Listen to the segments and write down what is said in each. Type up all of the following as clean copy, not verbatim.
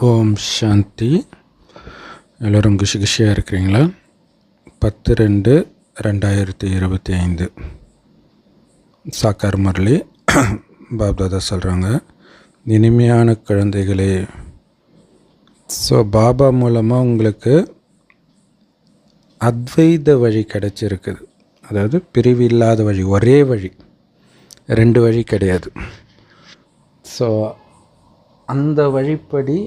ஓம் சாந்தி. எல்லோரும் குஷியாக இருக்கிறீங்களா? 10/2/2025 சாக்கார் முரளி பாப்தாதா சொல்கிறாங்க, இனிமையான குழந்தைகளே. ஸோ பாபா மூலமாக உங்களுக்கு அத்வைத வழி கிடச்சிருக்குது. அதாவது பிரிவு இல்லாத வழி, ஒரே வழி, 2 வழி கிடையாது. ஸோ அந்த வழிப்படி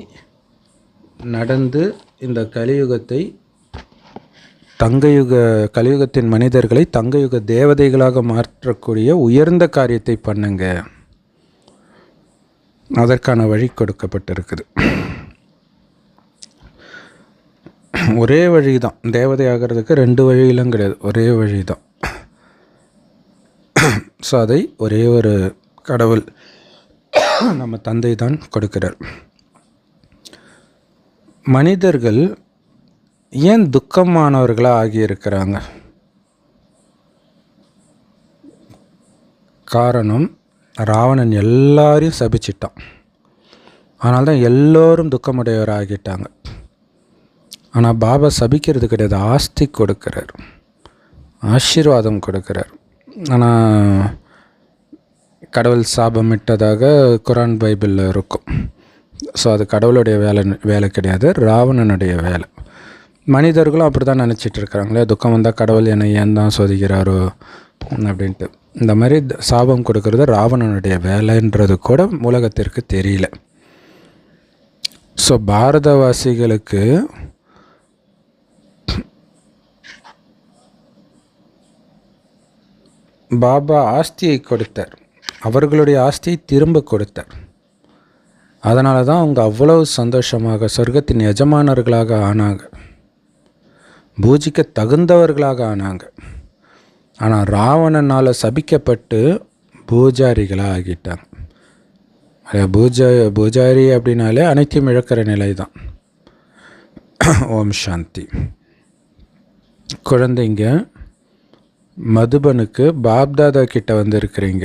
நடந்து இந்த கலியுகத்தின் மனிதர்களை தங்கயுக தேவதைகளாக மாற்றக்கூடிய உயர்ந்த காரியத்தை பண்ணுங்க. அதற்கான வழி கொடுக்கப்பட்டிருக்குது. ஒரே வழி தான். தேவதை ஆகிறதுக்கு 2 வழியெல்லாம் கிடையாது, ஒரே வழி தான். ஸோ அதை ஒரே ஒரு கடவுள் நம்ம தந்தை தான் கொடுக்கிறார். மனிதர்கள் ஏன் துக்கமானவர்களாக ஆகியிருக்கிறாங்க? காரணம், ராவணன் எல்லாரையும் சபிச்சிட்டான். அதனால தான் எல்லோரும் துக்கமுடையவர் ஆகிட்டாங்க. ஆனால் பாபா சபிக்கிறது கிடையாது, ஆஸ்தி கொடுக்கிறார், ஆசீர்வாதம் கொடுக்கிறார். ஆனால் கடவுள் சாபமிட்டதாக குரான் பைபிளில் இருக்கும். ஸோ அது கடவுளுடைய வேலை கிடையாது, ராவணனுடைய வேலை. மனிதர்களும் அப்படி தான் நினச்சிட்டு இருக்கிறாங்களே, துக்கம் வந்தால் கடவுள் என்னை ஏன் தான் சோதிக்கிறாரோ அப்படின்ட்டு. இந்த மாதிரி சாபம் கொடுக்கறது ராவணனுடைய வேலைன்றது கூட உலகத்திற்கு தெரியல. ஸோ பாரதவாசிகளுக்கு பாபா ஆஸ்தியை கொடுத்தார், அவர்களுடைய ஆஸ்தியை திரும்ப கொடுத்தார். அதனால தான் அவங்க அவ்வளவு சந்தோஷமாக சொர்க்கத்தின் எஜமானர்களாக ஆனாங்க, பூஜிக்க தகுந்தவர்களாக ஆனாங்க. ஆனால் ராவணனால் சபிக்கப்பட்டு பூஜாரிகளாக ஆகிட்டாங்க. பூஜாரி அப்படின்னாலே அனைத்தையும் இழக்கிற நிலை தான். ஓம் சாந்தி. குழந்தைங்க, மதுபனுக்கு பாப்தாதா கிட்ட வந்திருக்கிறீங்க.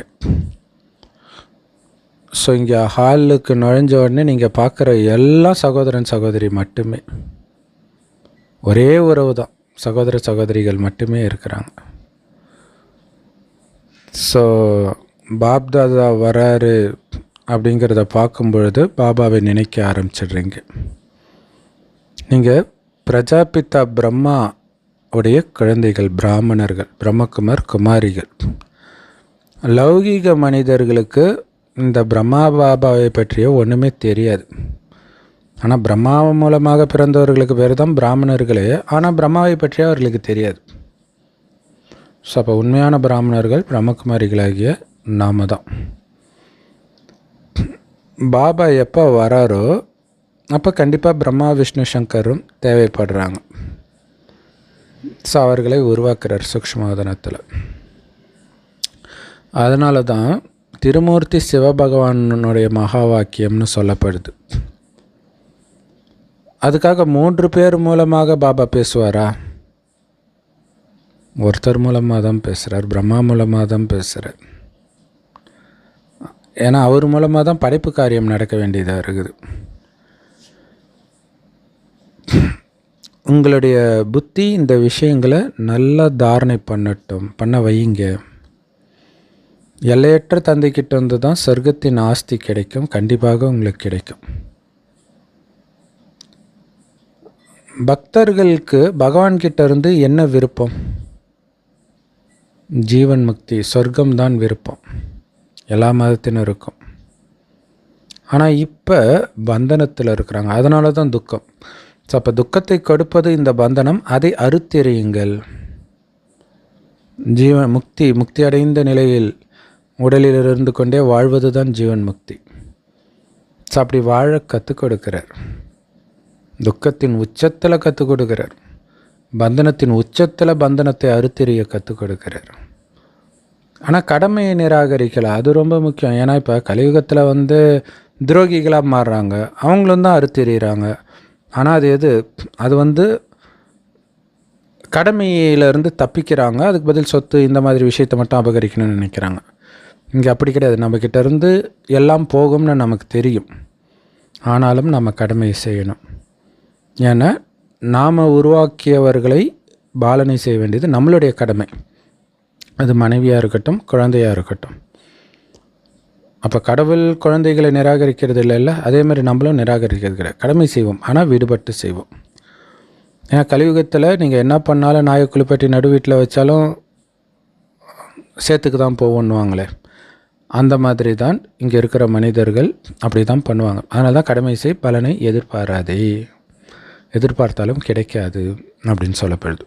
ஸோ இங்கே ஹாலுக்கு நுழைஞ்ச உடனே நீங்கள் பார்க்குற எல்லா சகோதரன் சகோதரி மட்டுமே, ஒரே உறவு தான், சகோதர சகோதரிகள் மட்டுமே இருக்கிறாங்க. ஸோ பாப்தாதா வராரு அப்படிங்கிறத பார்க்கும் பொழுது பாபாவை நினைக்க ஆரம்பிச்சிடுறீங்க. நீங்கள் பிரஜாபிதா பிரம்மா உடைய குழந்தைகள், பிராமணர்கள், பிரம்மகுமார் குமாரிகள். லௌகீக மனிதர்களுக்கு இந்த பிரம்மா பாபாவை பற்றிய ஒன்றுமே தெரியாது. ஆனால் பிரம்மா மூலமாக பிறந்தவர்களுக்கு பேர் தான் பிராமணர்களே. ஆனால் பிரம்மாவை பற்றிய அவர்களுக்கு தெரியாது. ஸோ அப்போ உண்மையான பிராமணர்கள் பிரம்மகுமாரிகளாகிய நாம தான். பாபா எப்போ வராரோ அப்போ கண்டிப்பாக பிரம்மா விஷ்ணு சங்கரும் தேவைப்படுறாங்க. ஸோ அவர்களை உருவாக்குறார் சூக்ஷ்மவதனத்தில். அதனால தான் திருமூர்த்தி சிவபகவானுடைய மகா வாக்கியம்னு சொல்லப்படுது. அதுக்காக 3 பேர் மூலமாக பாபா பேசுவாரா? ஒருத்தர் மூலமாக தான் பேசுகிறார், பிரம்மா மூலமாக தான் பேசுகிறார். ஏன்னா அவர் மூலமாக தான் படைப்பு காரியம் நடக்க வேண்டியதாக இருக்குது. உங்களுடைய புத்தி இந்த விஷயங்களை நல்லா தாரணை பண்ண வையுங்க. எல்லையற்ற தந்தைக்கிட்ட வந்து தான் சொர்க்கத்தின் ஆஸ்தி கிடைக்கும், கண்டிப்பாக உங்களுக்கு கிடைக்கும். பக்தர்களுக்கு பகவான்கிட்ட இருந்து என்ன விருப்பம்? ஜீவன் முக்தி, சொர்க்கம்தான் விருப்பம், எல்லா மதத்தினருக்கும். ஆனால் இப்போ பந்தனத்தில் இருக்கிறாங்க, அதனால தான் துக்கம். ஸோ அப்போ துக்கத்தை கொடுப்பது இந்த பந்தனம், அதை அறுத்தெறியுங்கள். ஜீவன் முக்தி அடைந்த நிலையில் உடலில் இருந்து கொண்டே வாழ்வது தான் ஜீவன் முக்தி. ஸோ அப்படி வாழ கற்றுக் கொடுக்கிறார். துக்கத்தின் உச்சத்தில் கற்றுக் கொடுக்கிறார், பந்தனத்தின் உச்சத்தில் பந்தனத்தை அறுத்தெறிய கற்றுக் கொடுக்கிறார். ஆனால் கடமையை நிராகரிக்கலை, அது ரொம்ப முக்கியம். ஏன்னா இப்போ கலியுகத்தில் வந்து துரோகிகளாக மாறுறாங்க, அவங்களும் தான் அறுத்தெறிகிறாங்க. ஆனால் அது வந்து கடமையிலேருந்து தப்பிக்கிறாங்க, அதுக்கு பதில் சொத்து இந்த மாதிரி விஷயத்தை மட்டும் அபகரிக்கணும்னு நினைக்கிறாங்க. இங்கே அப்படி கிடையாது. நம்மக்கிட்ட இருந்து எல்லாம் போகும்னு நமக்கு தெரியும். ஆனாலும் நம்ம கடமையை செய்யணும். ஏன்னா நாம் உருவாக்கியவர்களை பாலனை செய்ய வேண்டியது நம்மளுடைய கடமை. அது மனைவியாக இருக்கட்டும், குழந்தையாக இருக்கட்டும். அப்போ கடவுள் குழந்தைகளை நிராகரிக்கிறது இல்லைல்ல, அதே மாதிரி நம்மளும் நிராகரிக்கிறது கிடையாது. கடமை செய்வோம், ஆனால் விடுபட்டு செய்வோம். ஏன்னா கலியுகத்தில் நீங்கள் என்ன பண்ணாலும் நாயை குளிப்பாட்டி நடு வீட்டில் வச்சாலும் சேத்துக்கு தான் போகணுவாங்களே, அந்த மாதிரி தான் இங்கே இருக்கிற மனிதர்கள் அப்படி தான் பண்ணுவாங்க. அதனால தான் கடமை செய், பலனை எதிர்பாராதே, எதிர்பார்த்தாலும் கிடைக்காது அப்படின்னு சொல்லப்படுது.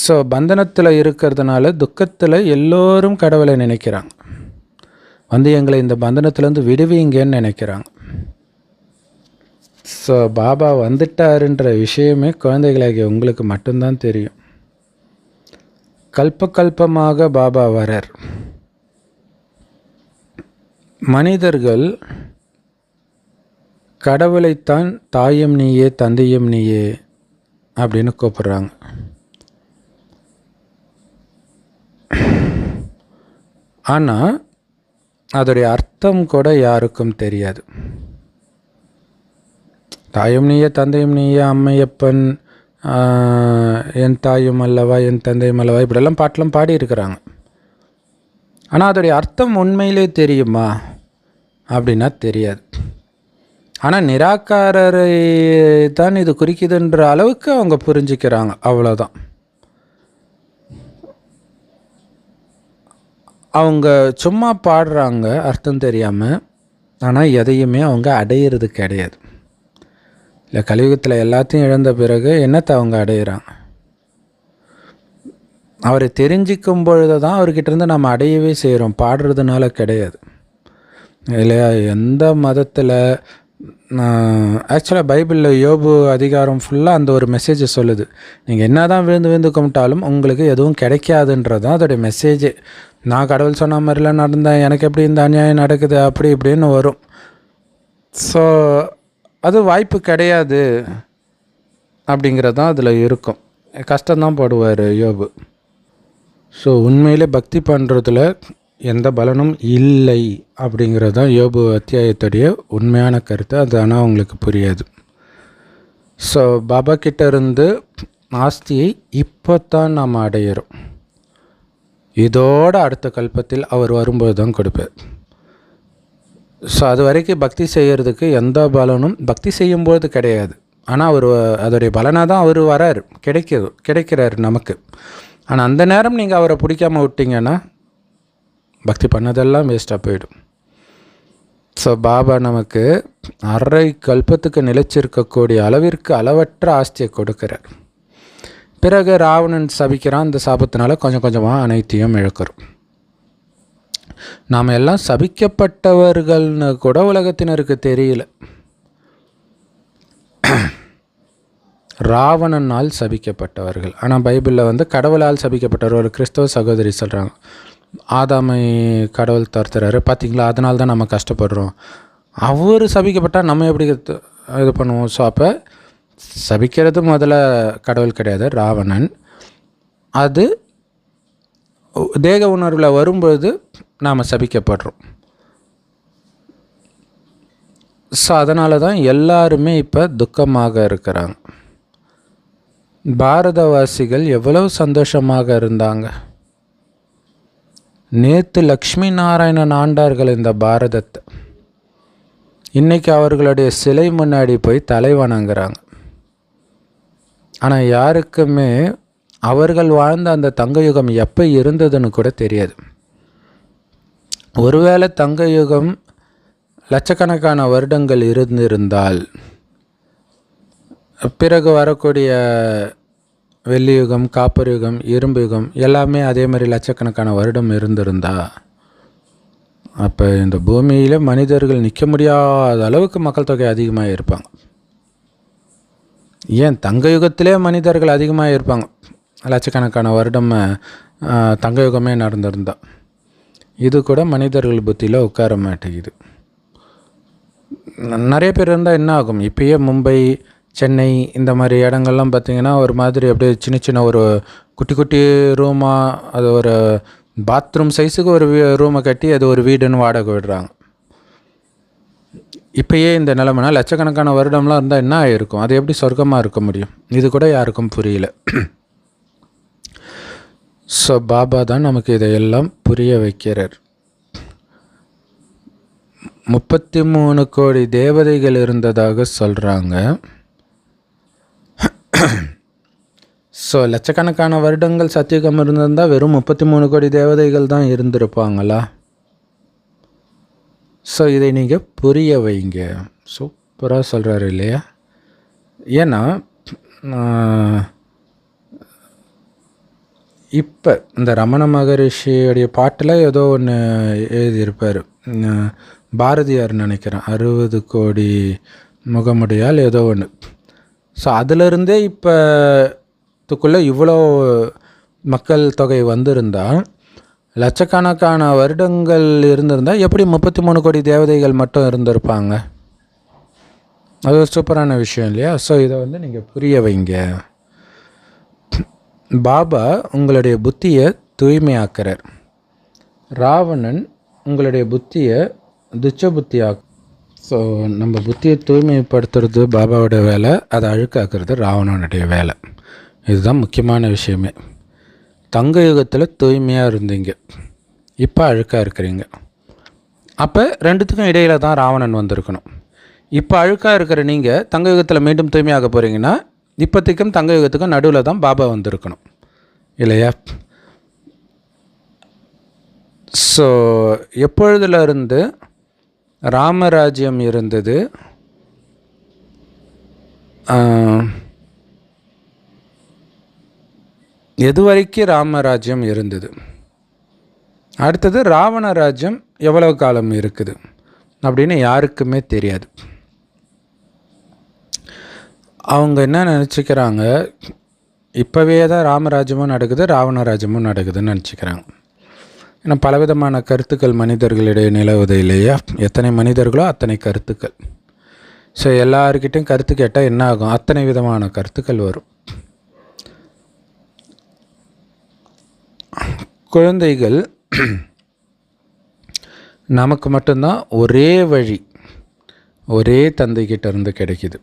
ஸோ பந்தனத்தில் இருக்கிறதுனால துக்கத்தில் எல்லோரும் கடவுளை நினைக்கிறாங்க, வந்து எங்களை இந்த பந்தனத்துலேருந்து விடுவீங்கன்னு நினைக்கிறாங்க. ஸோ பாபா வந்துட்டாருன்ற விஷயமே குழந்தைகளாகிய உங்களுக்கு மட்டும்தான் தெரியும். கல்பமாக பாபா வரார். மனிதர்கள் கடவுளைத்தான் தாயும் நீயே தந்தையும் நீயே அப்படின்னு கூப்பிடுறாங்க. ஆனால் அதோடைய அர்த்தம் கூட யாருக்கும் தெரியாது. தாயும் நீயே தந்தையும் நீயே அம்மையப்பன் என் தாயும் அல்லவா என் தந்தையும் அல்லவா இப்படியெல்லாம் பாட்டெலாம் பாடியிருக்கிறாங்க. ஆனால் அதோடைய அர்த்தம் உண்மையிலே தெரியுமா அப்படின்னா தெரியாது. ஆனால் நிராகாரரை தான் இது குறிக்குதுன்ற அளவுக்கு அவங்க புரிஞ்சுக்கிறாங்க, அவ்வளோதான். அவங்க சும்மா பாடுறாங்க அர்த்தம் தெரியாமல், ஆனால் எதையுமே அவங்க அடையிறது கிடையாது. இல்லை கலியுகத்தில் எல்லாத்தையும் இழந்த பிறகு என்னத்தை அவங்க அடையிறாங்க? அவரை தெரிஞ்சிக்கும் பொழுது தான் அவர்கிட்டருந்து நம்ம அடையவே செய்கிறோம், பாடுறதுனால கிடையாது இல்லையா? எந்த மதத்தில் ஆக்சுவலாக பைபிளில் யோபு அதிகாரம் ஃபுல்லாக அந்த ஒரு மெசேஜை சொல்லுது. நீங்கள் என்ன தான் விழுந்து கும்பிட்டாலும் உங்களுக்கு எதுவும் கிடைக்காதுன்றது தான் அதோடைய மெசேஜே. நான் கடவுள் சொன்ன மாதிரிலாம் நடந்தேன், எனக்கு எப்படி இந்த அநியாயம் நடக்குது அப்படி இப்படின்னு வரும். ஸோ அது வாய்ப்பு கிடையாது அப்படிங்கிறது தான் அதில் இருக்கும். கஷ்டம்தான் படுவார் யோபு. ஸோ உண்மையிலே பக்தி பண்ணுறதுல எந்த பலனும் இல்லை அப்படிங்கிறது தான் யோபு அத்தியாயத்துடைய உண்மையான கருத்து. அது ஆனால் அவங்களுக்கு புரியாது. ஸோ பாபா கிட்ட இருந்து ஆஸ்தியை இப்போ தான் நாம் அடையிறோம். இதோடு அடுத்த கல்பத்தில் அவர் வரும்போது தான் கொடுப்பார். ஸோ அது வரைக்கும் பக்தி செய்கிறதுக்கு எந்த பலனும் பக்தி செய்யும்போது கிடையாது. ஆனால் அவர் அதோடைய பலனாக தான் அவர் வரார், கிடைக்கிறார் நமக்கு. ஆனால் அந்த நேரம் நீங்கள் அவரை பிடிக்காமல் விட்டிங்கன்னா பக்தி பண்ணதெல்லாம் வேஸ்ட்டாக போயிடும். ஸோ பாபா நமக்கு அரை கல்பத்துக்கு நிலைச்சிருக்கக்கூடிய அளவிற்கு அளவற்ற ஆஸ்தியை கொடுக்கிறார். பிறகு ராவணன் சபிக்கிறான். அந்த சாபத்தினால கொஞ்சம் கொஞ்சமாக அனைத்தையும் இழக்கிறோம். நாம் எல்லாம் சபிக்கப்பட்டவர்கள்னு கூட உலகத்தினருக்கு தெரியல. ராவணனால் சபிக்கப்பட்டவர்கள். ஆனால் பைபிளில் கடவுளால் சபிக்கப்பட்டவர் ஒரு கிறிஸ்தவ சகோதரி சொல்கிறாங்க. ஆதாமை கடவுள் துரத்துறாரு பார்த்தீங்களா, அதனால தான் நம்ம கஷ்டப்படுறோம். அவர் சபிக்கப்பட்டால் நம்ம எப்படி இது பண்ணுவோம்? ஸோ அப்போ சபிக்கிறது முதல்ல கடவுள் கிடையாது, ராவணன். அது தேக உணர்வில் வரும்பொழுது நாம் சபிக்கப்படுறோம். ஸோ அதனால தான் எல்லாருமே இப்போ துக்கமாக இருக்கிறாங்க. பாரதவாசிகள் எவ்வளவு சந்தோஷமாக இருந்தாங்க. நேற்று லக்ஷ்மி நாராயணன் ஆண்டார்கள் இந்த பாரதத்தை. இன்றைக்கி அவர்களுடைய சிலை முன்னாடி போய் தலை வணங்குறாங்க. ஆனால் யாருக்குமே அவர்கள் வாழ்ந்த அந்த தங்க யுகம் எப்போ இருந்ததுன்னு கூட தெரியாது. ஒருவேளை தங்க யுகம் லட்சக்கணக்கான வருடங்கள் இருந்திருந்தால் பிறகு வரக்கூடிய வெள்ளி யுகம், காப்பர் யுகம், இரும்பு யுகம் எல்லாமே அதே மாதிரி லட்சக்கணக்கான வருடம் இருந்திருந்தா அப்போ இந்த பூமியில் மனிதர்கள் நிற்க முடியாத அளவுக்கு மக்கள் தொகை அதிகமாக இருப்பாங்க. ஏன் தங்க யுகத்திலே மனிதர்கள் அதிகமாக இருப்பாங்க. லட்சக்கணக்கான வருடம் தங்க யுகமே நடந்திருந்தா. இது கூட மனிதர்கள் புத்தியில் உட்கார மாட்டேங்குது. நிறைய பேர் இருந்தால் என்ன ஆகும்? இப்போயே மும்பை, சென்னை இந்த மாதிரி இடங்கள்லாம் பார்த்திங்கன்னா ஒரு மாதிரி அப்படியே சின்ன சின்ன ஒரு குட்டி குட்டி ரூமாக, அது ஒரு பாத்ரூம் சைஸுக்கு ஒரு ரூமை கட்டி அது ஒரு வீடுன்னு வாடகை விடுறாங்க. இப்போயே இந்த நிலைமைனா லட்சக்கணக்கான வருடம்லாம் இருந்தால் என்ன ஆகிருக்கும்? அது எப்படி சொர்க்கமாக இருக்க முடியும்? இது கூட யாருக்கும் புரியல. ஸோ பாபா தான் நமக்கு இதையெல்லாம் புரிய வைக்கிறார். 33 கோடி தேவதைகள் இருந்ததாக சொல்கிறாங்க. ஸோ லட்சக்கணக்கான வருடங்கள் சத்தியுகம் இருந்திருந்தால் வெறும் 33 கோடி தேவதைகள் தான் இருந்திருப்பாங்களா? ஸோ இதை நீங்கள் புரிய வைங்க. சூப்பராக சொல்கிறாரு இல்லையா? ஏன்னா இப்போ இந்த ரமண மகரிஷியோடைய பாட்டில் ஏதோ ஒன்று எழுதியிருப்பார், பாரதியார் நினைக்கிறேன், 60 கோடி முகமுடியால் ஏதோ ஒன்று. ஸோ அதிலிருந்தே இப்போத்துக்குள்ளே இவ்வளோ மக்கள் தொகை வந்திருந்தால், லட்சக்கணக்கான வருடங்கள் இருந்திருந்தால் எப்படி 33 கோடி தேவதைகள் மட்டும் இருந்திருப்பாங்க? அது ஒரு சூப்பரான விஷயம் இல்லையா? ஸோ இதை நீங்கள் புரிய வைங்க. பாபா உங்களுடைய புத்தியை தூய்மையாக்குறார். ராவணன் உங்களுடைய புத்தியை துச்ச புத்தியாக்கு. ஸோ நம்ம புத்தியை தூய்மைப்படுத்துறது பாபாவோட வேலை, அதை அழுக்காக்குறது ராவணனுடைய வேலை. இதுதான் முக்கியமான விஷயமே. தங்க யுகத்தில் தூய்மையாக இருந்தீங்க, இப்போ அழுக்காக இருக்கிறீங்க. அப்போ ரெண்டுத்துக்கும் இடையில் தான் ராவணன் வந்திருக்கணும். இப்போ அழுக்காக இருக்கிற நீங்கள் தங்க யுகத்தில் மீண்டும் தூய்மையாக போகிறீங்கன்னா, இப்போதைக்கும் தங்க யுகத்துக்கும் நடுவில் தான் பாபா வந்திருக்கணும் இல்லையா? ஸோ எப்பொழுதுலேருந்து ராமராஜ்யம் இருந்தது? எது வரைக்கும் ராமராஜ்யம் இருந்தது? அடுத்தது ராவண ராஜ்யம் எவ்வளவு காலம் இருக்குது அப்படின்னு யாருக்குமே தெரியாது. அவங்க என்ன நினச்சிக்கிறாங்க, இப்போவே தான் ராமராஜ்யமும் நடக்குது, ராவண ராஜ்யமும் நடக்குதுன்னு நினச்சிக்கிறாங்க. ஏன்னா பலவிதமான கருத்துக்கள் மனிதர்களிடையே நிலவுது இல்லையா? எத்தனை மனிதர்களோ அத்தனை கருத்துக்கள். ஸோ எல்லாருக்கிட்டையும் கருத்து கேட்டால் என்ன ஆகும்? அத்தனை விதமான கருத்துக்கள் வரும். குழந்தைகள் நமக்கு மட்டும்தான் ஒரே வழி, ஒரே தந்தைக்கிட்ட இருந்து கிடைக்கிது.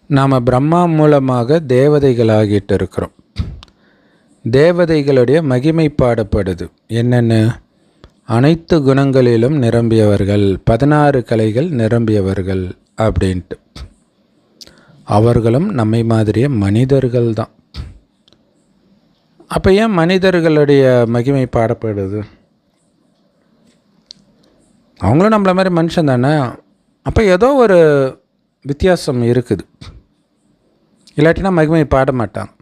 நாம் பிரம்மா மூலமாக தேவதைகளாகிட்டு இருக்கிறோம். தேவதைகளுடைய மகிமை பாடப்படுது. என்னென்ன? அனைத்து குணங்களிலும் நிரம்பியவர்கள், 16 கலைகள் நிரம்பியவர்கள் அப்படின்ட்டு. அவர்களும் நம்மை மாதிரியே மனிதர்கள் தான். அப்போ ஏன் மனிதர்களுடைய மகிமை பாடப்படுது? அவங்களும் நம்மள மாதிரி மனுஷன் தானே. அப்போ ஏதோ ஒரு வித்தியாசம் இருக்குது, இல்லாட்டினா மகிமை பாட மாட்டாங்க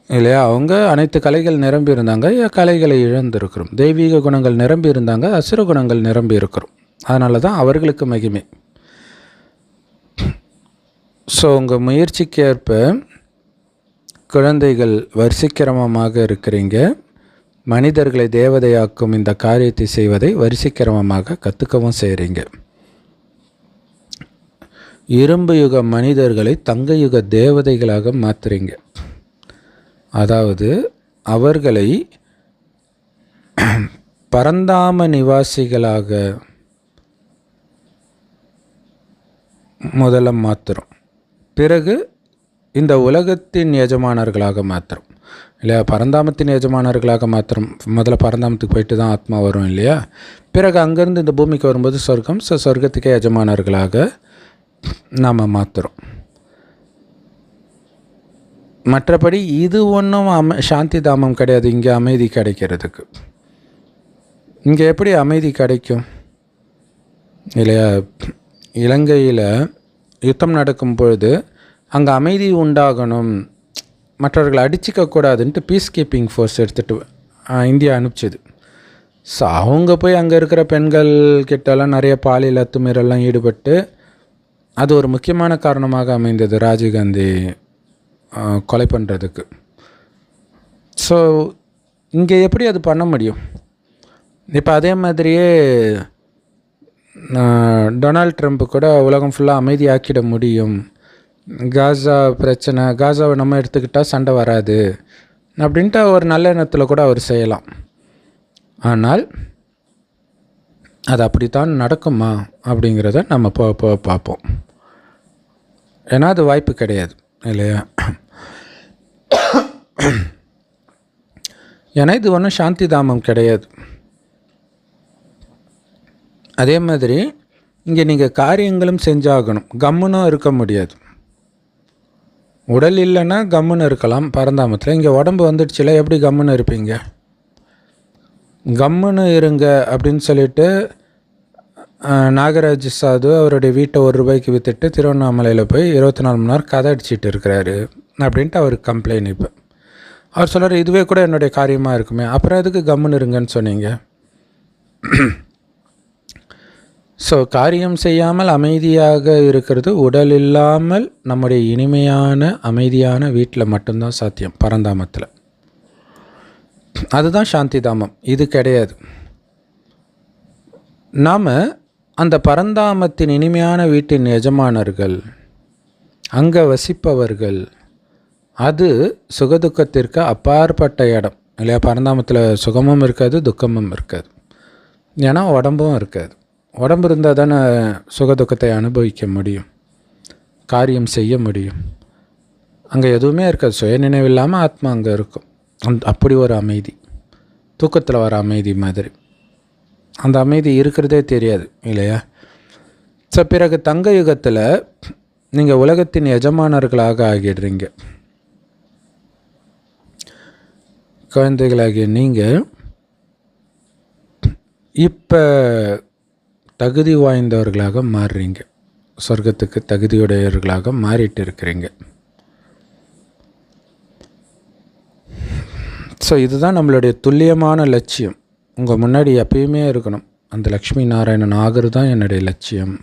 இல்லையா? அவங்க அனைத்து கலைகள் நிரம்பி இருந்தாங்க, கலைகளை இழந்திருக்கிறோம். தெய்வீக குணங்கள் நிரம்பி இருந்தாங்க, அசுர குணங்கள் நிரம்பி இருக்கிறோம். அதனால தான் அவர்களுக்கு மகிமை. ஸோ உங்கள் முயற்சிக்கேற்ப குழந்தைகள் வரிசைக்கிரமமாக இருக்கிறீங்க. மனிதர்களை தேவதையாக்கும் இந்த காரியத்தை செய்வதை வரிசைக்கிரமமாக கற்றுக்கவும் செய்கிறீங்க. இரும்பு யுக மனிதர்களை தங்க யுக தேவதைகளாக மாற்றுறீங்க. அதாவது அவர்களை பரந்தாம நிவாசிகளாக முதல்ல மாற்றுறோம், பிறகு இந்த உலகத்தின் எஜமானர்களாக மாற்றுறோம் இல்லையா? பரந்தாமத்தின் எஜமானர்களாக மாத்திரம். முதல்ல பரந்தாமத்துக்கு போயிட்டு தான் ஆத்மா வரும் இல்லையா? பிறகு அங்கேருந்து இந்த பூமிக்கு வரும்போது சொர்க்கம். ஸோ சொர்க்கத்துக்கே எஜமானர்களாக நாம் மாற்றுறோம். மற்றபடி இது ஒன்றும் சாந்தி தாமம் கிடையாது. இங்கே அமைதி கிடைக்கிறதுக்கு இங்கே எப்படி அமைதி கிடைக்கும் இல்லையா? இலங்கையில் யுத்தம் நடக்கும் பொழுது அங்கே அமைதி உண்டாகணும், மற்றவர்களை அடிச்சிக்கக்கூடாதுன்ட்டு பீஸ் கீப்பிங் ஃபோர்ஸ் எடுத்துகிட்டு இந்தியா அனுப்பிச்சிது. ஸோ அவங்க போய் அங்கே இருக்கிற பெண்கள் கிட்டலாம் நிறைய பாலியல் அத்துமீறலாம் ஈடுபட்டு அது ஒரு முக்கியமான காரணமாக அமைந்தது ராஜீவ்காந்தி கொலை பண்ணுறதுக்கு. ஸோ இங்கே எப்படி அது பண்ண முடியும்? இப்போ அதே மாதிரியே டொனால்ட் ட்ரம்ப் கூட உலகம் ஃபுல்லாக அமைதியாக்கிட முடியும். காசா பிரச்சனை, காசாவை நம்ம எடுத்துக்கிட்டால் சண்டை வராது அப்படின்ட்டு ஒரு நல்ல எண்ணத்தில் கூட அவர் செய்யலாம். ஆனால் அது அப்படித்தான் நடக்குமா அப்படிங்கிறத நம்ம பார்ப்போம். ஏன்னா அது வாய்ப்பு கிடையாது இல்லையா? ஏன்னா இது ஒன்றும் சாந்தி தாமம் கிடையாது. அதே மாதிரி இங்கே நீங்கள் காரியங்களும் செஞ்சாகணும், கம்முன்னும் இருக்க முடியாது. உடல் இல்லைன்னா கம்முன்னு இருக்கலாம் பரந்தாமத்தில். இங்கே உடம்பு வந்துடுச்சுல, எப்படி கம்முன்னு இருப்பீங்க? கம்முன்னு இருங்க அப்படின்னு சொல்லிட்டு நாகராஜ் சாது அவருடைய வீட்டை ₹1 விற்றுட்டு திருவண்ணாமலையில் போய் 24 மணி நேரம் கதை அடிச்சிட்டு இருக்கிறாரு அப்படின்ட்டு அவருக்கு கம்ப்ளைண்ட். இப்போ அவர் சொல்கிறார், இதுவே கூட என்னுடைய காரியமாக இருக்குமே, அப்புறம் எதுக்கு கம்முன்னு இருங்கன்னு சொன்னீங்க? ஸோ காரியம் செய்யாமல் அமைதியாக இருக்கிறது உடல் இல்லாமல் நம்முடைய இனிமையான அமைதியான வீட்டில் மட்டும்தான் சாத்தியம், பரந்தாமத்தில். அதுதான் சாந்தி தாமம், இது கிடையாது. நாம் அந்த பரந்தாமத்தின் இனிமையான வீட்டின் எஜமானர்கள், அங்கே வசிப்பவர்கள். அது சுகதுக்கத்திற்கு அப்பாற்பட்ட இடம் இல்லையா? பரந்தாமத்தில் சுகமும் இருக்காது, துக்கமும் இருக்காது. ஏன்னா உடம்பும் இருக்காது. உடம்பு இருந்தால் தானே சுகதுக்கத்தை அனுபவிக்க முடியும், காரியம் செய்ய முடியும். அங்கே எதுவுமே இருக்காது, சுயநினைவு இல்லாமல் ஆத்மா அங்கே இருக்கும். அப்படி ஒரு அமைதி, தூக்கத்தில் வர அமைதி மாதிரி. அந்த அமைதி இருக்கிறதே தெரியாது இல்லையா? ஸோ பிறகு தங்க யுகத்தில் நீங்கள் உலகத்தின் எஜமானர்களாக ஆகிடுறீங்க. குழந்தைகளாகிய நீங்கள் இப்போ தகுதி வாய்ந்தவர்களாக மாறுறீங்க, சொர்க்கத்துக்கு தகுதியுடையவர்களாக மாறிட்டு இருக்கிறீங்க. ஸோ இதுதான் நம்மளுடைய துல்லியமான லட்சியம். உங்கள் முன்னாடி எப்பயுமே இருக்கணும், அந்த லக்ஷ்மி நாராயணன் ஆகிறது தான் என்னுடைய லட்சியம்,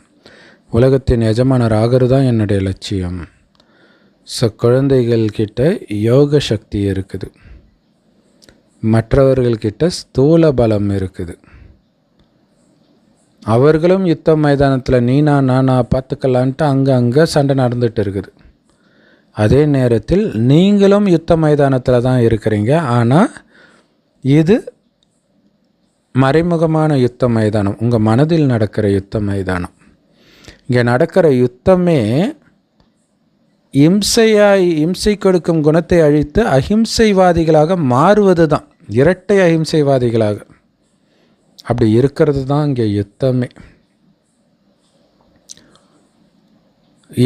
உலகத்தின் எஜமானர் ஆகிறது தான் என்னுடைய லட்சியம். ஸோ குழந்தைகள்கிட்ட யோக சக்தி இருக்குது, மற்றவர்கள்கிட்ட ஸ்தூல பலம் இருக்குது. அவர்களும் யுத்த மைதானத்தில் நீனா நானா பார்த்துக்கலான்ட்டு அங்கே சண்டை நடந்துகிட்டு இருக்குது. அதே நேரத்தில் நீங்களும் யுத்த மைதானத்தில் தான் இருக்கிறீங்க. ஆனால் இது மறைமுகமான யுத்த மைதானம், உங்கள் மனதில் நடக்கிற யுத்த மைதானம். இங்கே நடக்கிற யுத்தமே இம்சை கொடுக்கும் குணத்தை அழித்து அஹிம்சைவாதிகளாக மாறுவது தான், இரட்டை அஹிம்சைவாதிகளாக. அப்படி இருக்கிறது தான் இங்கே யுத்தமே.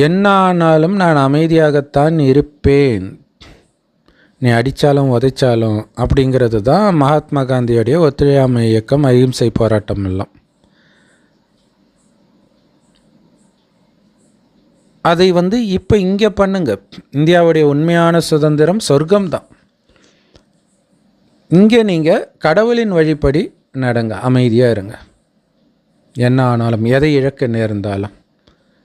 என்ன ஆனாலும் நான் அமைதியாகத்தான் இருப்பேன், நீ அடித்தாலும் உதைச்சாலும் அப்படிங்கிறது தான் மகாத்மா காந்தியோடைய ஒத்துழையாமை இயக்கம், அஹிம்சை போராட்டம் எல்லாம். அதை இப்போ இங்கே பண்ணுங்க. இந்தியாவுடைய உண்மையான சுதந்திரம் சொர்க்கம்தான். இங்கே நீங்கள் கடவுளின் வழிப்படி நடங்க, அமைதியாக இருங்க. என்ன ஆனாலும், எதை இழக்க நேர்ந்தாலும்.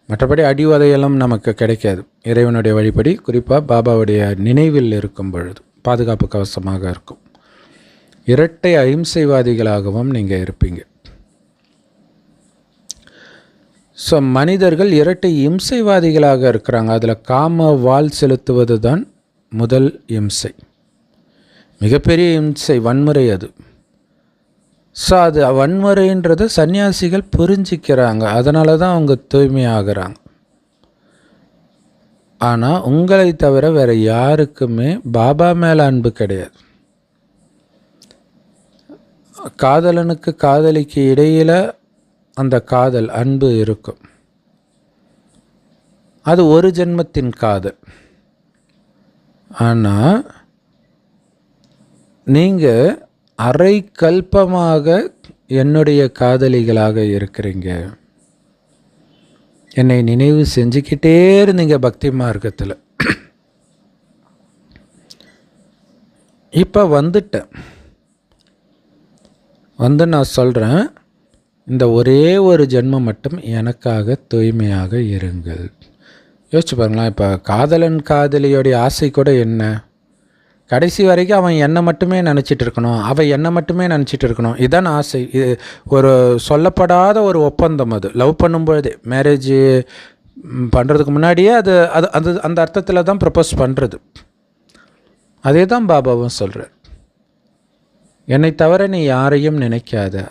மற்றபடி அடி உதையெல்லாம் நமக்கு கிடைக்காது. இறைவனுடைய வழிபடி, குறிப்பாக பாபாவுடைய நினைவில் இருக்கும் பொழுது பாதுகாப்பு கவசமாக இருக்கும். இரட்டை அஹிம்சைவாதிகளாகவும் நீங்கள் இருப்பீங்க. ஸோ மனிதர்கள் இரட்டை இம்சைவாதிகளாக இருக்கிறாங்க. அதில் காம வாள் செலுத்துவது தான் முதல் இம்சை, மிகப்பெரிய இம்சை, வன்முறை அது. ஸோ அது வன்முறைன்றது சன்னியாசிகள் புரிஞ்சிக்கிறாங்க, அதனால தான் அவங்க தூய்மையாகிறாங்க. ஆனால் உங்களை தவிர வேறு யாருக்குமே பாபா மேலே அன்பு கிடையாது. காதலனுக்கு காதலிக்கு இடையில் அந்த காதல் அன்பு இருக்கும், அது ஒரு ஜென்மத்தின் காதல். ஆனால் நீங்கள் அரை கல்பமாக என்னுடைய காதலிகளாக இருக்கிறீங்க. என்னை நினைவு செஞ்சுக்கிட்டே இருந்தீங்க பக்தி மார்க்கத்தில். இப்போ வந்துட்டேன், நான் சொல்கிறேன், இந்த ஒரே ஒரு ஜென்மம் மட்டும் எனக்காக தூய்மையாக இருங்கள். யோசிச்சு பாருங்களேன். இப்போ காதலன் காதலியோடைய ஆசை கூட என்ன? கடைசி வரைக்கும் அவன் என்னை மட்டுமே நினச்சிட்டு இருக்கணும், அவள் என்னை மட்டுமே நினச்சிட்டு இருக்கணும், இதான் ஆசை. இது ஒரு சொல்லப்படாத ஒரு ஒப்பந்தம். அது லவ் பண்ணும்பொழுதே, மேரேஜ் பண்ணுறதுக்கு முன்னாடியே அது அது அது அந்த அர்த்தத்தில் தான் ப்ரப்போஸ் பண்ணுறது. அதே தான் பாபாவும் சொல்கிறார். என்னை தவிர நீ யாரையும் நினைக்காத,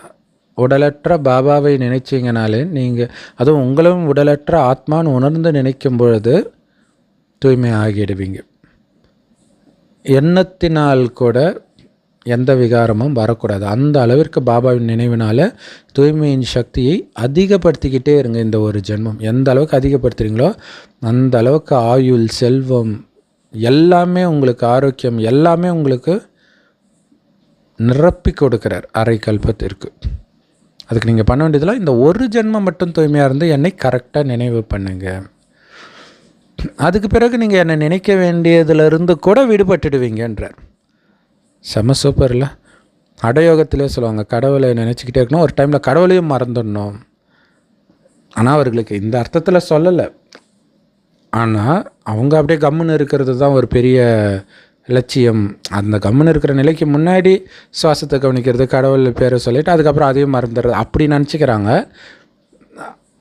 உடலற்ற பாபாவை நினைச்சிங்கனாலே நீங்கள், அதுவும் உங்களும் உடலற்ற ஆத்மான்னு உணர்ந்து நினைக்கும் பொழுது தூய்மை ஆகிடுவீங்க. எண்ணத்தினால் கூட எந்த விகாரமும் வரக்கூடாது. அந்த அளவிற்கு பாபாவின் நினைவினால் தூய்மையின் சக்தியை அதிகப்படுத்திக்கிட்டே இருங்க. இந்த ஒரு ஜென்மம் எந்த அளவுக்கு அதிகப்படுத்துகிறீங்களோ அந்த அளவுக்கு ஆயுள், செல்வம், எல்லாமே உங்களுக்கு, ஆரோக்கியம் எல்லாமே உங்களுக்கு நிரப்பி கொடுக்குறார் அரை கல்பத்திற்கு. அதுக்கு நீங்கள் பண்ண வேண்டியதில் இந்த ஒரு ஜென்மம் மட்டும் தூய்மையாக இருந்து என்னை கரெக்டாக நினைவு பண்ணுங்க. அதுக்கு பிறகு நீங்கள் என்னை நினைக்க வேண்டியதிலிருந்து கூட விடுபட்டுடுவீங்கன்றார். செம சூப்பரில். அடயோகத்திலே சொல்லுவாங்க, கடவுளை நினச்சிக்கிட்டே இருக்கணும், ஒரு டைமில் கடவுளையும் மறந்துடணும். ஆனால் அவர்களுக்கு இந்த அர்த்தத்தில் சொல்லலை. ஆனால் அவங்க அப்படியே கம்முன்னு இருக்கிறது தான் ஒரு பெரிய லட்சியம். அந்த கம்முன்னு இருக்கிற நிலைக்கு முன்னாடி சுவாசத்தை கவனிக்கிறது, கடவுள் பேரை சொல்லிவிட்டு அதுக்கப்புறம் அதையும் மறந்துடுறது, அப்படி நினச்சிக்கிறாங்க.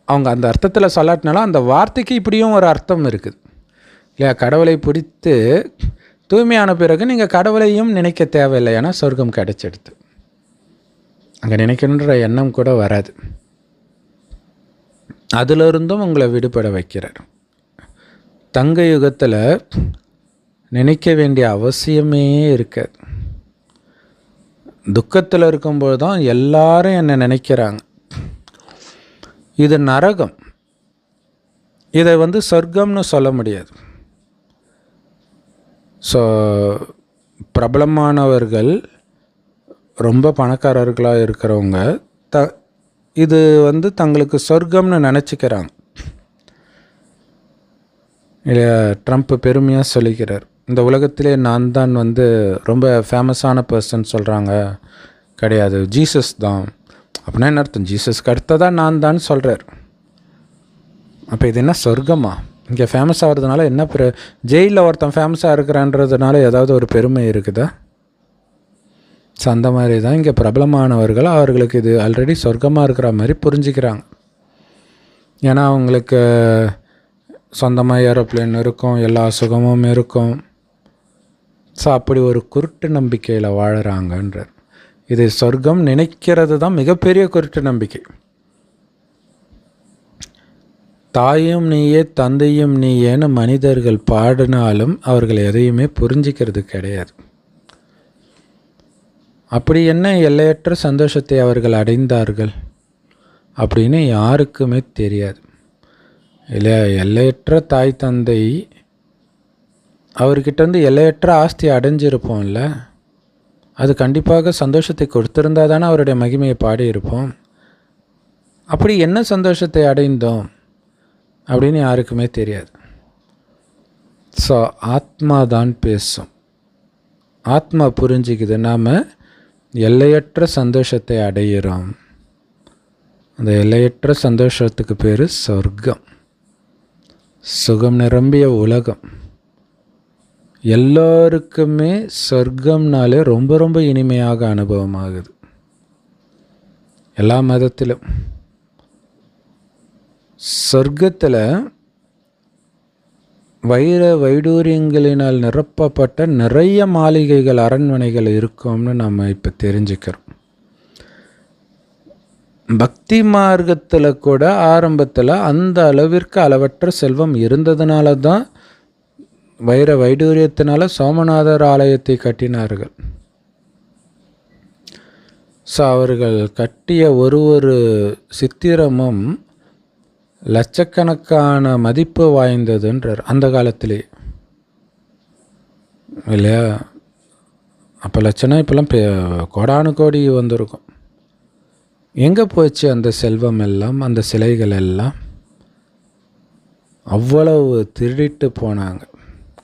அவங்க அந்த அர்த்தத்தில் சொல்லாட்டினாலும் அந்த வார்த்தைக்கு இப்படியும் ஒரு அர்த்தம் இருக்குது இல்லையா? கடவுளை பிடித்து தூய்மையான பிறகு நீங்கள் கடவுளையும் நினைக்க தேவையில்லை, ஏன்னா சொர்க்கம் கிடைச்சிடுது. அங்கே நினைக்கணுன்ற எண்ணம் கூட வராது. அதிலிருந்தும் உங்களை விடுபட வைக்கிறார். தங்க யுகத்தில் நினைக்க வேண்டிய அவசியமே இருக்காது. துக்கத்தில் இருக்கும்போது தான் எல்லாரும் என்னை நினைக்கிறாங்க. இது நரகம். இதை சொர்க்கம்னு சொல்ல முடியாது. ஸோ பிரபலமானவர்கள், ரொம்ப பணக்காரர்களாக இருக்கிறவங்க இது தங்களுக்கு சொர்க்கம்னு நினச்சிக்கிறாங்க இல்லையா? ட்ரம்ப் பெருமையாக சொல்லிக்கிறார், இந்த உலகத்திலே நான் தான் ரொம்ப ஃபேமஸான பர்சன் சொல்கிறாங்க. கிடையாது, ஜீசஸ் தான். அப்படின்னா என்ன அர்த்தம்? ஜீசஸ்க்கு அடுத்ததான் நான் தான் சொல்கிறார். அப்போ இது என்ன சொர்க்கமா? இங்கே ஃபேமஸ் ஆகிறதுனால என்ன ஜெயிலில் ஒருத்தன் ஃபேமஸாக இருக்கிறான்றதுனால ஏதாவது ஒரு பெருமை இருக்குதா? ஸோ அந்த மாதிரி தான் இங்கே பிரபலமானவர்கள், அவர்களுக்கு இது ஆல்ரெடி சொர்க்கமாக இருக்கிற மாதிரி புரிஞ்சுக்கிறாங்க. ஏன்னா அவங்களுக்கு சொந்தமாக ஏரோப்ளேன் இருக்கும், எல்லா சுகமும் இருக்கும். ஸோ அப்படி ஒரு குருட்டு நம்பிக்கையில் வாழறாங்கன்றார். இது சொர்க்கம் நினைக்கிறது தான் மிகப்பெரிய குருட்டு நம்பிக்கை. தாயும் நீயே தந்தையும் நீயேன்னு மனிதர்கள் பாடினாலும் அவர்கள் எதையுமே புரிஞ்சிக்கிறது கிடையாது. அப்படி என்ன எல்லையற்ற சந்தோஷத்தை அவர்கள் அடைந்தார்கள் அப்படின்னு யாருக்குமே தெரியாது இல்லையா? எல்லையற்ற தாய் தந்தை, அவர்கிட்ட எல்லையற்ற ஆஸ்தி அடைஞ்சிருப்போம்ல, அது கண்டிப்பாக சந்தோஷத்தை கொடுத்திருந்தால் தானே அவருடைய மகிமையை பாடியிருப்போம். அப்படி என்ன சந்தோஷத்தை அடைந்தோம் அப்படின்னு யாருக்குமே தெரியாது. ஸோ ஆத்மா தான் பேசும். ஆத்மா புரிஞ்சிக்குது, நாம் எல்லையற்ற சந்தோஷத்தை அடைகிறோம். அந்த எல்லையற்ற சந்தோஷத்துக்கு பேர் சொர்க்கம், சுகம் நிரம்பிய உலகம். எல்லோருக்குமே சொர்க்கம்னாலே ரொம்ப ரொம்ப இனிமையாக அனுபவமாகுது. எல்லா மதத்திலும் சொர்க்கத்தில் வைர வைடூரியங்களினால் நிரப்பப்பட்ட நிறைய மாளிகைகள், அரண்மனைகள் இருக்கும்னு நம்ம இப்போ தெரிஞ்சுக்கிறோம். பக்தி மார்க்கத்தில் கூட ஆரம்பத்தில் அந்த அளவிற்கு அளவற்ற செல்வம் இருந்ததுனால தான் வைர வைடூரியத்தினால சோமநாதர் ஆலயத்தை கட்டினார்கள். ஸோ அவர்கள் கட்டிய ஒரு சித்திரமும் லட்சக்கணக்கான மதிப்பு வாய்ந்ததுன்றார் அந்த காலத்திலே இல்லையா? அப்போ லட்சம்னா இப்போல்லாம் கோடானு கோடி வந்திருக்கும். எங்கே போச்சு அந்த செல்வம் எல்லாம், அந்த சிலைகள் எல்லாம்? அவ்வளவு திருடிட்டு போனாங்க,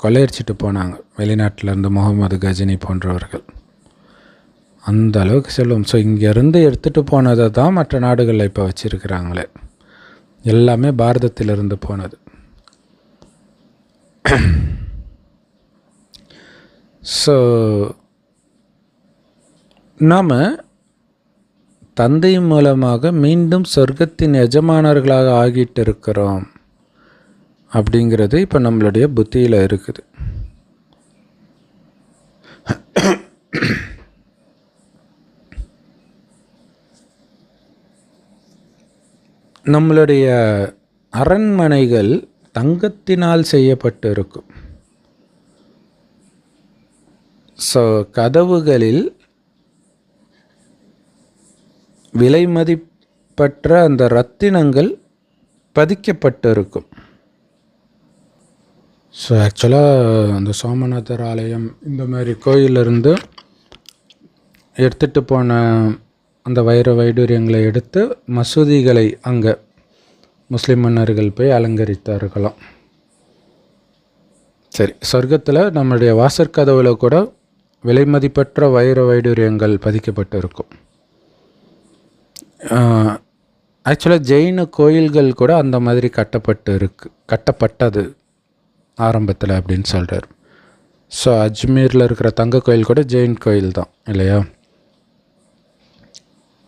கொள்ளையடிச்சிட்டு போனாங்க வெளிநாட்டிலேருந்து முகமது கஜினி போன்றவர்கள். அந்த அளவுக்கு செல்வம். ஸோ இங்கேருந்து எடுத்துகிட்டு போனதை தான் மற்ற நாடுகளில் இப்போ வச்சுருக்கிறாங்களே. எல்லாமே பாரதத்திலிருந்து போனது. ஸோ நாம் தந்தை மூலமாக மீண்டும் சொர்க்கத்தின் எஜமானர்களாக ஆகிட்டு இருக்கிறோம் அப்படிங்கிறது இப்போ நம்மளுடைய புத்தியில் இருக்குது. நம்மளுடைய அரண்மனைகள் தங்கத்தினால் செய்யப்பட்டு இருக்கும். ஸோ கதவுகளில் விலை மதிப்பற்ற அந்த ரத்தினங்கள் பதிக்கப்பட்டு இருக்கும். ஸோ ஆக்சுவலாக அந்த சோமநாதர் ஆலயம் இந்த மாதிரி கோயிலிருந்து எடுத்துகிட்டு போன அந்த வைர வைடூரியங்களை எடுத்து மசூதிகளை அங்கே முஸ்லீம் மன்னர்கள் போய் அலங்கரித்தார்களாம். சரி, சொர்க்கத்தில் நம்மளுடைய வாசற்கதவில் கூட விலை மதிப்பற்ற வைர வைடூரியங்கள் பதிக்கப்பட்டு இருக்கும். ஆக்சுவலாக ஜெயின கோயில்கள் கூட அந்த மாதிரி கட்டப்பட்டது ஆரம்பத்தில் அப்படின்னு சொல்கிறார். ஸோ அஜ்மீரில் இருக்கிற தங்க கோயில் கூட ஜெயின் கோயில் தான் இல்லையா?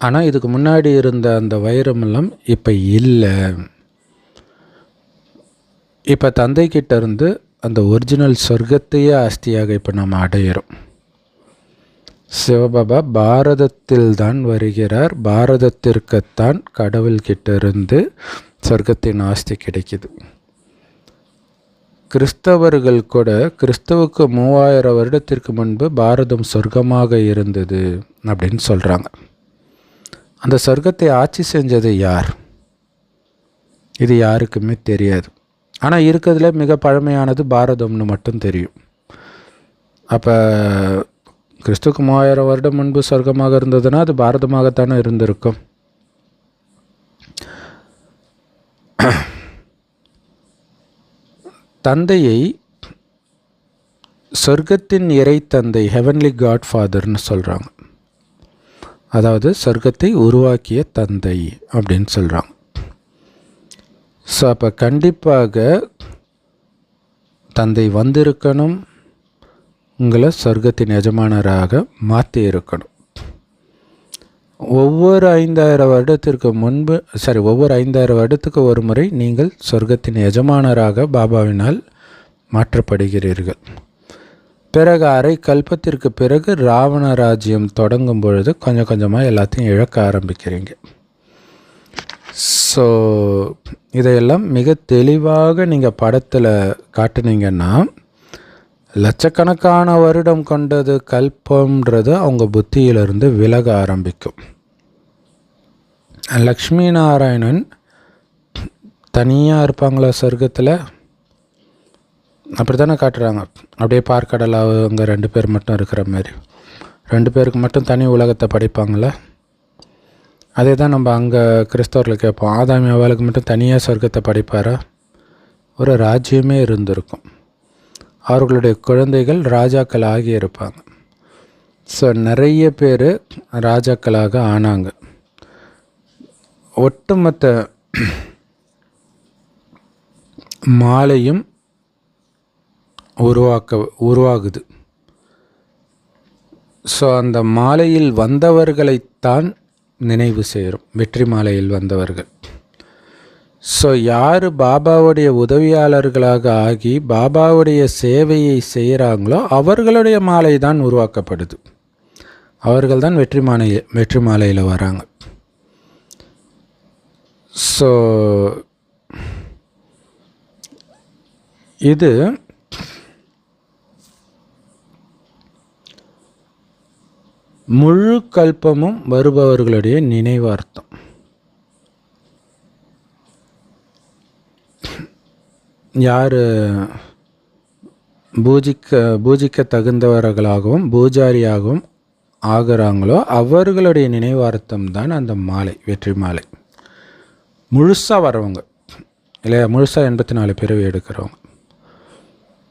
ஆனால் இதுக்கு முன்னாடி இருந்த அந்த வைரமெல்லாம் இப்போ இல்லை. இப்போ தந்தைக்கிட்ட இருந்து அந்த ஒரிஜினல் சொர்க்கத்தையே ஆஸ்தியாக இப்போ நம்ம அடையிறோம். சிவபாபா பாரதத்தில் தான் வருகிறார். பாரதத்திற்குத்தான் கடவுள்கிட்ட இருந்து சொர்க்கத்தின் ஆஸ்தி கிடைக்கிது. கிறிஸ்தவர்கள் கூட கிறிஸ்தவுக்கு 3000 வருடத்திற்கு முன்பு பாரதம் சொர்க்கமாக இருந்தது அப்படின்னு சொல்கிறாங்க. அந்த சொர்க்கத்தை ஆட்சி செஞ்சது யார்? இது யாருக்குமே தெரியாது. ஆனால் இருக்கிறதுல மிக பழமையானது பாரதம்னு மட்டும் தெரியும். அப்போ கிறிஸ்துவுக்கு 3000 வருடம் முன்பு சொர்க்கமாக இருந்ததுன்னா அது பாரதமாகத்தானே இருந்திருக்கும். தந்தையை சொர்க்கத்தின் இறை தந்தை, ஹெவன்லி காட் ஃபாதர்னு சொல்கிறாங்க. அதாவது சொர்க்கத்தை உருவாக்கிய தந்தை அப்படின்னு சொல்கிறாங்க. ஸோ அப்போ கண்டிப்பாக தந்தை வந்திருக்கணும், உங்களை சொர்க்கத்தின் எஜமானராக மாற்றி இருக்கணும். ஒவ்வொரு 5000 வருடத்திற்கு முன்பு ஒவ்வொரு 5000 வருடத்துக்கு ஒரு முறை நீங்கள் சொர்க்கத்தின் எஜமானராக பாபாவினால் மாற்றப்படுகிறீர்கள். பிறகு அரை கல்பத்திற்கு பிறகு ராவண ராஜ்யம் தொடங்கும் பொழுது கொஞ்சம் கொஞ்சமாக எல்லாத்தையும் இழக்க ஆரம்பிக்கிறீங்க. ஸோ இதையெல்லாம் மிக தெளிவாக நீங்கள் படத்தில் காட்டுனீங்கன்னா, லட்சக்கணக்கான வருடம் கொண்டது கல்பம்ன்றது அவங்க புத்தியிலிருந்து விலக ஆரம்பிக்கும். லக்ஷ்மி நாராயணன் தனியாக இருப்பாங்களா சொர்க்கத்தில்? அப்படி தானே காட்டுறாங்க. அப்படியே பார்க்கடலாக அங்கே 2 பேர் மட்டும் இருக்கிற மாதிரி, 2 பேருக்கு மட்டும் தனி உலகத்தை படைப்பாங்களே. அதே தான் நம்ம அங்கே கிறிஸ்தவர்கள் கேட்போம், ஆதாம் அவளுக்கு மட்டும் தனியாக சொர்க்கத்தை படைப்பாரா? ஒரு ராஜ்யமே இருந்திருக்கும். அவர்களுடைய குழந்தைகள் ராஜாக்கள் ஆகி இருப்பாங்க. ஸோ நிறைய பேர் ராஜாக்களாக ஆனாங்க. ஒட்டுமொத்த மாலையும் உருவாகுது. ஸோ அந்த மாலையில் வந்தவர்களைத்தான் நினைவு செய்கிறோம், வெற்றி மாலையில் வந்தவர்கள். ஸோ யார் பாபாவுடைய உதவியாளர்களாக ஆகி பாபாவுடைய சேவையை செய்கிறாங்களோ அவர்களுடைய மாலை தான் உருவாக்கப்படுது. அவர்கள் தான் வெற்றி மாலையில் வராங்க. ஸோ இது முழு கல்பமும் வருபவர்களுடைய நினைவார்த்தம். யார் பூஜிக்க தகுந்தவர்களாகவும் பூஜாரியாகவும் ஆகிறாங்களோ அவர்களுடைய நினைவார்த்தம் தான் அந்த மாலை, வெற்றி மாலை. முழுசாக வரவங்க இல்லையா, முழுசாக 84 பிறவி எடுக்கிறவங்க.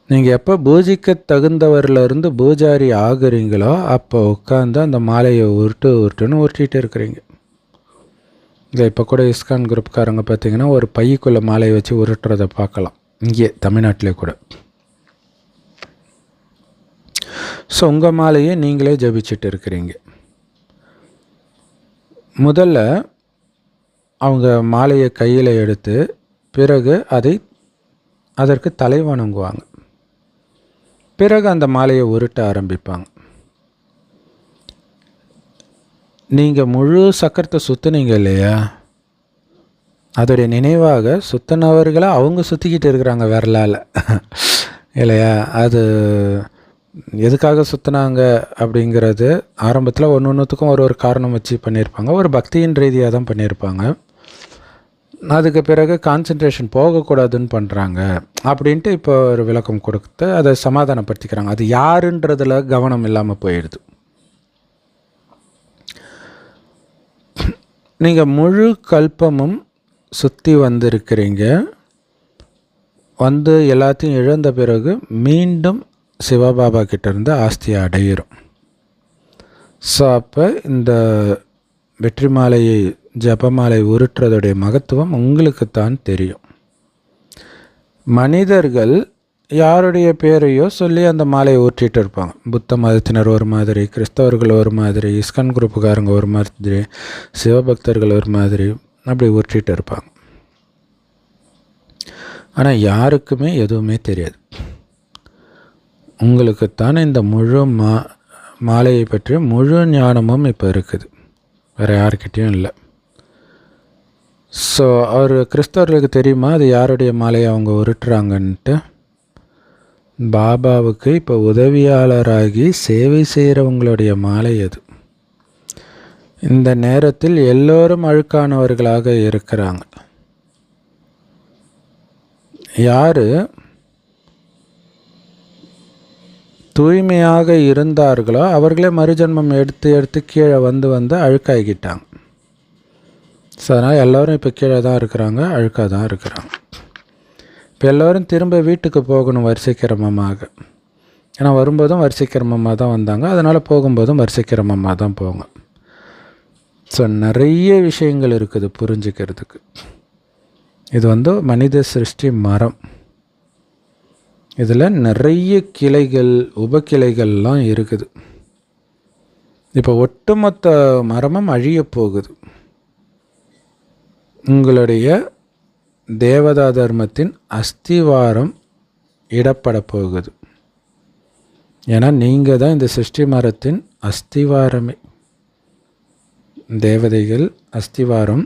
நீங்கள் எப்போ பூஜிக்க தகுந்தவரிலிருந்து பூஜாரி ஆகுறீங்களோ அப்போ உட்காந்து அந்த மாலையை உருட்டுன்னு உருட்டிகிட்டு இருக்கிறீங்க. இல்லை இப்போ கூட இஸ்கான் குரூப்காரங்க பார்த்திங்கன்னா ஒரு பைக்குள்ளே மாலையை வச்சு உருட்டுறதை பார்க்கலாம், இங்கே தமிழ்நாட்டிலே கூட. ஸோ உங்கள் மாலையை நீங்களே ஜபிச்சுட்டு இருக்கிறீங்க. முதல்ல அவங்க மாலையை கையில் எடுத்து பிறகு அதற்கு தலை வணங்குவாங்க. பிறகு அந்த மாலையை உருட்ட ஆரம்பிப்பாங்க. நீங்கள் முழு சக்கரத்தை சுற்றுனீங்க இல்லையா, அதோடைய நினைவாக சுத்தினவர்களை அவங்க சுற்றிக்கிட்டு இருக்கிறாங்க விரலால் இல்லையா? அது எதுக்காக சுற்றினாங்க அப்படிங்கிறது ஆரம்பத்தில் ஒன்றுத்துக்கும் ஒரு காரணம் வச்சு பண்ணியிருப்பாங்க. ஒரு பக்தியின் ரீதியாக தான் பண்ணியிருப்பாங்க. அதுக்கு பிறகு கான்சன்ட்ரேஷன் போகக்கூடாதுன்னு பண்ணுறாங்க அப்படின்ட்டு இப்போ ஒரு விளக்கம் கொடுத்து அதை சமாதானப்படுத்திக்கிறாங்க. அது யாருன்றதில் கவனம் இல்லாமல் போயிடுது. நீங்கள் முழு கல்பமும் சுற்றி வந்திருக்கிறீங்க. வந்து எல்லாத்தையும் இழந்த பிறகு மீண்டும் சிவபாபா கிட்டேருந்து ஆஸ்தியை அடையிறோம். ஸோ அப்போ இந்த வெற்றி மாலையை ஜபமாலை உருட்டுறதுடைய மகத்துவம் உங்களுக்குத்தான் தெரியும். மனிதர்கள் யாருடைய பேரையோ சொல்லி அந்த மாலையை ஊற்றிட்டு இருப்பாங்க. புத்த மதத்தினர் ஒரு மாதிரி, கிறிஸ்தவர்கள் ஒரு மாதிரி, இஸ்கான் குரூப்புக்காரங்க ஒரு மாதிரி, சிவபக்தர்கள் ஒரு மாதிரி, அப்படி ஊற்றிட்டு இருப்பாங்க. ஆனால் யாருக்குமே எதுவுமே தெரியாது. உங்களுக்குத்தானே இந்த முழு மாலையை பற்றிய முழு ஞானமும் இப்போ இருக்குது, வேறு யாருக்கிட்டேயும் இல்லை. ஸோ அவர் கிறிஸ்தவர்களுக்கு தெரியுமா அது யாருடைய மாலையை அவங்க உருட்டுறாங்கன்ட்டு? பாபாவுக்கு இப்போ உதவியாளராகி சேவை செய்கிறவங்களுடைய மாலை அது. இந்த நேரத்தில் எல்லோரும் அழுக்கானவர்களாக இருக்கிறாங்க. யார் தூய்மையாக இருந்தார்களோ அவர்களே மறுஜன்மம் எடுத்து கீழே வந்து அழுக்காகிட்டாங்க. ஸோ அதனால் எல்லோரும் இப்போ கீழே தான் இருக்கிறாங்க, அழுக்காக தான் இருக்கிறாங்க. இப்போ எல்லோரும் திரும்ப வீட்டுக்கு போகணும் வரிசைக்கிரமமாக. ஏன்னா வரும்போதும் வரிசைக்கிரமமாக தான் வந்தாங்க, அதனால் போகும்போதும் வரிசைக்கிரமமாக தான் போங்க. ஸோ நிறைய விஷயங்கள் இருக்குது புரிஞ்சுக்கிறதுக்கு. இது மனித சிருஷ்டி மரம். இதில் நிறைய கிளைகள் உபக்கிளைகள்லாம் இருக்குது. இப்போ ஒட்டுமொத்த மரமும் அழிய போகுது. உங்களுடைய தேவதா தர்மத்தின் அஸ்திவாரம் இடப்பட போகுது. ஏன்னா நீங்கள் தான் இந்த சிருஷ்டி மரத்தின் அஸ்திவாரமே. தேவதைகள் அஸ்திவாரம்,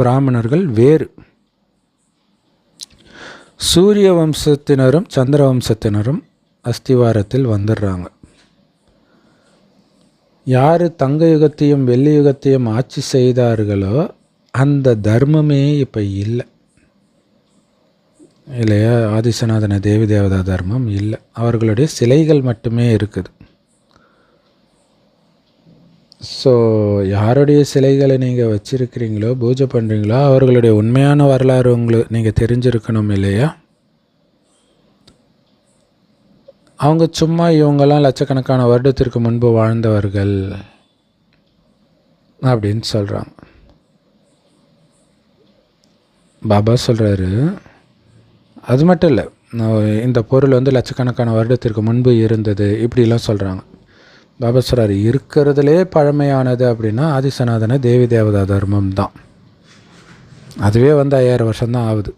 பிராமணர்கள் வேறு. சூரிய வம்சத்தினரும் சந்திர வம்சத்தினரும் அஸ்திவாரத்தில் வந்துடுறாங்க. யார் தங்க யுகத்தையும் வெள்ளி யுகத்தையும் ஆட்சி செய்தார்களோ அந்த தர்மமே இப்போ இல்லை, இல்லையா? ஆதிசநாதன தேவி தேவதா தர்மம் இல்லை. அவர்களுடைய சிலைகள் மட்டுமே இருக்குது. ஸோ யாருடைய சிலைகளை நீங்கள் வச்சுருக்கிறீங்களோ, பூஜை பண்ணுறீங்களோ, அவர்களுடைய உண்மையான வரலாறு நீங்கள் தெரிஞ்சிருக்கணும் இல்லையா? அவங்க சும்மா இவங்கெல்லாம் லட்சக்கணக்கான வருடத்திற்கு முன்பு வாழ்ந்தவர்கள் அப்படின்னு சொல்கிறாங்க. பாபா சொல்கிறாரு, அது மட்டும் இல்லை, இந்த பொருள் லட்சக்கணக்கான வருடத்திற்கு முன்பு இருந்தது இப்படிலாம் சொல்கிறாங்க. பாபா சொல்கிறாரு, இருக்கிறதுலே பழமையானது அப்படின்னா ஆதிசநாதன தேவி தேவதா தர்மம் தான். அதுவே 5000 வருஷம்தான் ஆகுது.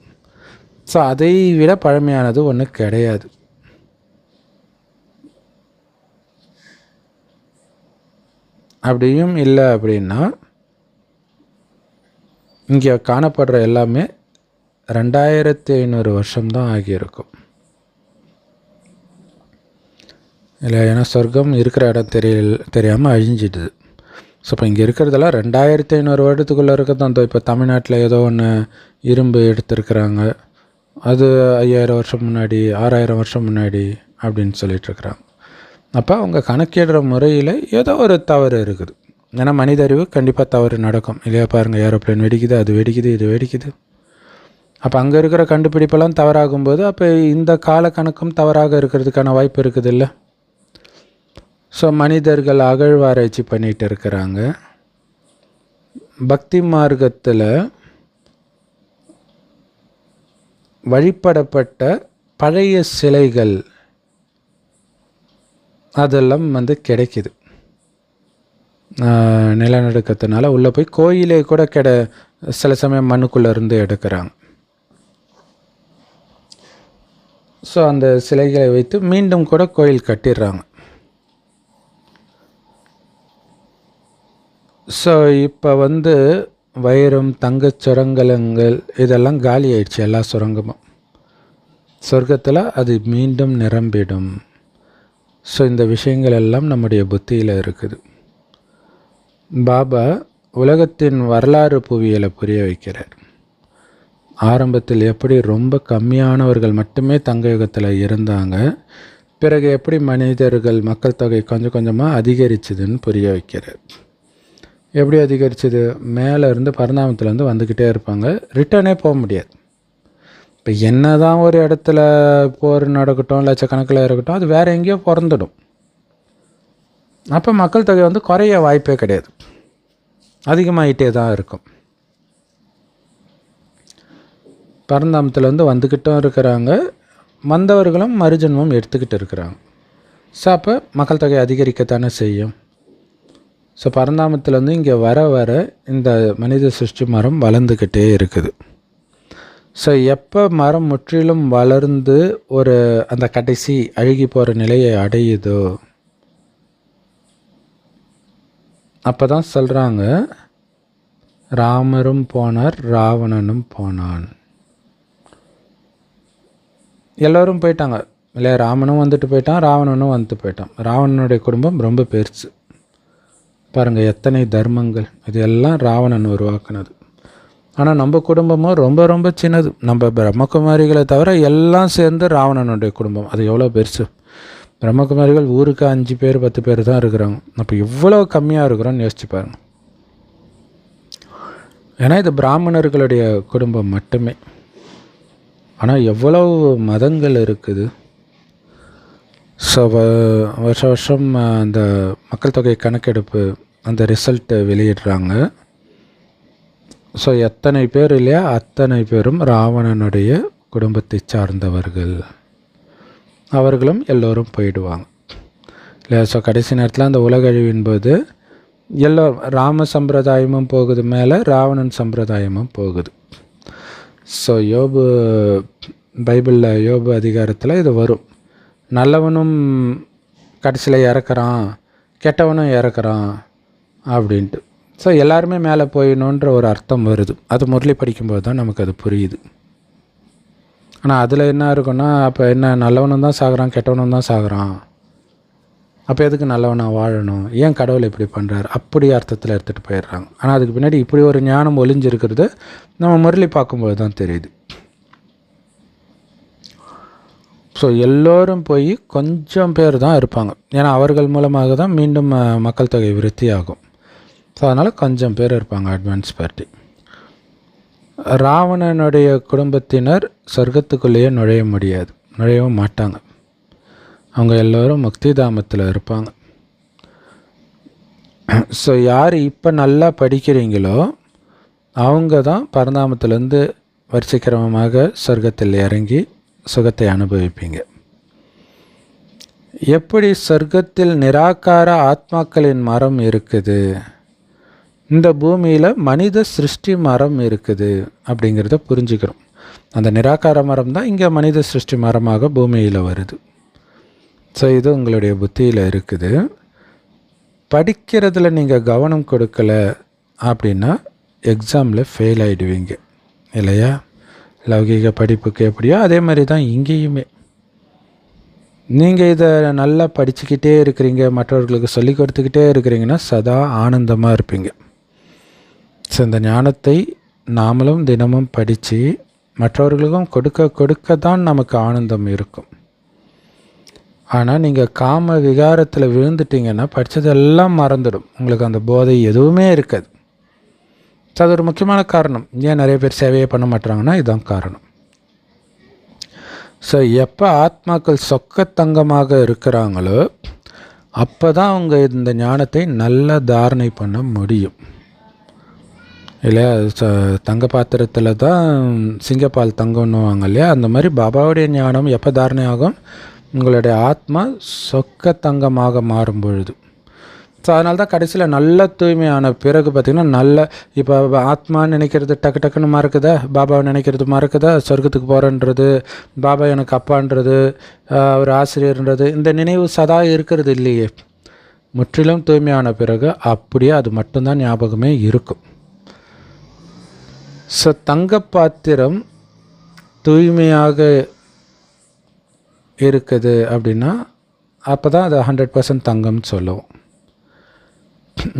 ஸோ அதை விட பழமையானது ஒன்று கிடையாது. அப்படியும் இல்லை அப்படின்னா இங்கே காணப்படுற எல்லாமே 2500 வருஷம்தான் ஆகியிருக்கும் இல்லை? ஏன்னா சொர்க்கம் இருக்கிற இடம் தெரியாமல் அழிஞ்சிடுது. ஸோ இப்போ இங்கே இருக்கிறதெல்லாம் 2500 வருடத்துக்குள்ளே இருக்கிறது. அந்த இப்போ தமிழ்நாட்டில் ஏதோ ஒன்று இரும்பு எடுத்துருக்குறாங்க, அது 5000 வருஷம் முன்னாடி, 6000 வருஷம் முன்னாடி அப்படின்னு சொல்லிகிட்ருக்குறாங்க. அப்போ அவங்க கணக்கிடுற முறையில் ஏதோ ஒரு தவறு இருக்குது. ஏன்னா மனித அறிவு கண்டிப்பாக தவறு நடக்கும் இல்லையா? பாருங்கள், ஏரோப்ளேன் வெடிக்குது, அது வெடிக்குது, இது வெடிக்குது. அப்போ அங்கே இருக்கிற கண்டுபிடிப்பெல்லாம் தவறாகும்போது அப்போ இந்த கால கணக்கும் தவறாக இருக்கிறதுக்கான வாய்ப்பு இருக்குது இல்லை? ஸோ மனிதர்கள் அகழ்வாராய்ச்சி பண்ணிகிட்டு இருக்கிறாங்க. பக்தி மார்க்கத்தில் வழிபடப்பட்ட பழைய சிலைகள் அதெல்லாம் கிடைக்குது. நிலநடுக்கத்தினால உள்ளே போய் கோயிலே கூட சில சமயம் மண்ணுக்குள்ளே இருந்து எடுக்கிறாங்க. ஸோ அந்த சிலைகளை வைத்து மீண்டும் கூட கோயில் கட்டிடுறாங்க. ஸோ இப்போ வைரம், தங்கச் சுரங்கங்கள் இதெல்லாம் காலி ஆயிடுச்சு. எல்லா சுரங்கமும் சொர்க்கத்தில் அது மீண்டும் நிரம்பிடும். ஸோ இந்த விஷயங்கள் எல்லாம் நம்முடைய புத்தியில் இருக்குது. பாபா உலகத்தின் வரலாறு புவியியலை புரிய வைக்கிறார். ஆரம்பத்தில் எப்படி ரொம்ப கம்மியானவர்கள் மட்டுமே தங்க யுகத்தில் இருந்தாங்க, பிறகு எப்படி மனிதர்கள் மக்கள் தொகை கொஞ்சம் கொஞ்சமாக அதிகரிச்சுதுன்னு புரிய வைக்கிறார். எப்படி அதிகரிச்சது? மேலே இருந்து பரிணாமத்துலேருந்து வந்துக்கிட்டே இருப்பாங்க, ரிட்டர்னே போக முடியாது. இப்போ என்ன தான் ஒரு இடத்துல போர் நடக்கட்டும், லட்சக்கணக்கில் இருக்கட்டும், அது வேறு எங்கேயோ பிறந்துடும். அப்போ மக்கள் தொகை குறைய வாய்ப்பே கிடையாது, அதிகமாகிட்டே தான் இருக்கும். பரந்தாமத்துலேருந்து வந்துக்கிட்டும் இருக்கிறாங்க, வந்தவர்களும் மறுஜன்மம் எடுத்துக்கிட்டு இருக்கிறாங்க. ஸோ அப்போ மக்கள் தொகை அதிகரிக்கத்தானே செய்யும். ஸோ பரந்தாமத்துலேருந்து இங்கே வர வர இந்த மனித சிருஷ்டி மரம் வளர்ந்துக்கிட்டே இருக்குது. ஸோ எப்போ மரம் முற்றிலும் வளர்ந்து ஒரு அந்த கடைசி அழுகி போகிற நிலையை அடையுதோ அப்போ தான் சொல்கிறாங்க, ராமரும் போனார், ராவணனும் போனான். எல்லோரும் போயிட்டாங்க இல்லையா? ராமனும் வந்துட்டு போயிட்டான், ராவணனும் வந்துட்டு போயிட்டான். ராவணனுடைய குடும்பம் ரொம்ப பெருசு பாருங்கள், எத்தனை தர்மங்கள், இது எல்லாம் ராவணன் உருவாக்குனது. ஆனால் நம்ம குடும்பமும் ரொம்ப ரொம்ப சின்னது. நம்ம பிரம்மகுமாரிகளை தவிர எல்லாம் சேர்ந்து ராவணனுடைய குடும்பம் அது எவ்வளோ பெருசு. பிரம்மகுமாரிகள் ஊருக்கு 5 பேர் 10 பேர் தான் இருக்கிறாங்க. அப்போ எவ்வளோ கம்மியாக இருக்கிறோன்னு யோசிச்சு பாருங்கள். ஏன்னா இது பிராமணர்களுடைய குடும்பம் மட்டுமே. ஆனால் எவ்வளவு மதங்கள் இருக்குது. ஸோ வருஷம் அந்த மக்கள் தொகை கணக்கெடுப்பு அந்த ரிசல்ட்டை வெளியிடுறாங்க. ஸோ எத்தனை பேர் இல்லையா, அத்தனை பேரும் ராவணனுடைய குடும்பத்தை சார்ந்தவர்கள். அவர்களும் எல்லோரும் போயிடுவாங்க இல்லையா? ஸோ கடைசி நேரத்தில் அந்த உலகழிவின் போது எல்லோரும் ராம சம்பிரதாயமும் போகுது, மேலே ராவணன் சம்பிரதாயமும் போகுது. ஸோ யோபு பைபிளில் யோபு அதிகாரத்தில் இது வரும். நல்லவனும் கடைசியில் இறக்குறான், கெட்டவனும் இறக்குறான் அப்படின்ட்டு. ஸோ எல்லாருமே மேலே போயிடணுன்ற ஒரு அர்த்தம் வருது. அது முரளி படிக்கும்போது தான் நமக்கு அது புரியுது. ஆனால் அதில் என்ன இருக்குன்னா, அப்போ என்ன நல்லவனும் தான் சாகுறான், கெட்டவனும் தான் சாகுறான், அப்போ எதுக்கு நல்லவனாக வாழணும், ஏன் கடவுள் இப்படி பண்ணுறாரு, அப்படி அர்த்தத்தில் எடுத்துகிட்டு போயிடுறாங்க. ஆனால் அதுக்கு பின்னாடி இப்படி ஒரு ஞானம் ஒளிஞ்சிருக்கிறது நம்ம முரளி பார்க்கும்போது தான் தெரியுது. ஸோ எல்லோரும் போய் கொஞ்சம் பேர் தான் இருப்பாங்க. ஏன்னா அவர்கள் மூலமாக தான் மீண்டும் மக்கள் தொகை விருத்தி ஆகும். ஸோ அதனால் கொஞ்சம் பேர் இருப்பாங்க அட்வான்ஸ் பார்ட்டி. ராவணனுடைய குடும்பத்தினர் சொர்க்கத்துக்குள்ளேயே நுழைய முடியாது, நுழையவும் மாட்டாங்க. அவங்க எல்லோரும் முக்தி தாமத்தில் இருப்பாங்க. ஸோ யார் இப்போ நல்லா படிக்கிறீங்களோ அவங்க தான் பரந்தாமத்திலேருந்து வரிசைக்கிரமமாக சொர்க்கத்தில் இறங்கி சுகத்தை அனுபவிப்பீங்க. எப்படி சொர்க்கத்தில் நிராகார ஆத்மாக்களின் மரம் இருக்குது, இந்த பூமியில் மனித சிருஷ்டி மரம் இருக்குது அப்படிங்கிறத புரிஞ்சுக்கிறோம். அந்த நிராகார மரம் தான் இங்கே மனித சிருஷ்டி மரமாக பூமியில் வருது. ஸோ இது உங்களுடைய புத்தியில் இருக்குது. படிக்கிறதுல நீங்கள் கவனம் கொடுக்கலை அப்படின்னா எக்ஸாமில் ஃபெயில் ஆகிடுவீங்க இல்லையா? லௌகிக படிப்புக்கு எப்படியோ அதே மாதிரி தான் இங்கேயுமே. நீங்கள் இதை நல்லா படிச்சுக்கிட்டே இருக்கிறீங்க, மற்றவர்களுக்கு சொல்லி கொடுத்துக்கிட்டே இருக்கிறீங்கன்னா சதா ஆனந்தமாக இருப்பீங்க. ஸோ இந்த ஞானத்தை நாமளும் தினமும் படித்து மற்றவர்களுக்கும் கொடுக்க கொடுக்க தான் நமக்கு ஆனந்தம் இருக்கும். ஆனால் நீங்கள் காம விகாரத்தில் விழுந்துட்டீங்கன்னா படித்ததெல்லாம் மறந்துடும், உங்களுக்கு அந்த போதை எதுவுமே இருக்காது. ஸோ அது ஒரு முக்கியமான காரணம். ஏன் நிறைய பேர் சேவையே பண்ண மாட்டாங்கன்னா இதுதான் காரணம். ஸோ எப்போ ஆத்மாக்கள் சொக்கத்தங்கமாக இருக்கிறாங்களோ அப்போ தான் அவங்க இந்த ஞானத்தை நல்ல தாரணை பண்ண முடியும் இல்லையா? தங்க பாத்திரத்தில் தான் சிங்கப்பால் தங்கன்னுவாங்க இல்லையா? அந்த மாதிரி பாபாவுடைய ஞானம் எப்போ தாரணை ஆகும், உங்களுடைய ஆத்மா சொக்க தங்கமாக மாறும் பொழுது. ஸோ அதனால தான் கடைசியில் நல்ல தூய்மையான பிறகு பார்த்திங்கன்னா நல்ல இப்போ ஆத்மான்னு நினைக்கிறது டக்கு டக்குன்னு மறக்குதா, பாபாவை நினைக்கிறது மறக்குதா, சொர்க்கத்துக்கு போகிறன்றது, பாபா எனக்கு அப்பான்றது, ஒரு ஆசிரியர்ன்றது, இந்த நினைவு சதா இருக்கிறது இல்லையே. முற்றிலும் தூய்மையான பிறகு அப்படியே அது மட்டும்தான் ஞாபகமே இருக்கும். ஸோ தங்க பாத்திரம் தூய்மையாக இருக்குது அப்படின்னா அப்போ தான் அது 100% தங்கம்னு சொல்லுவோம்.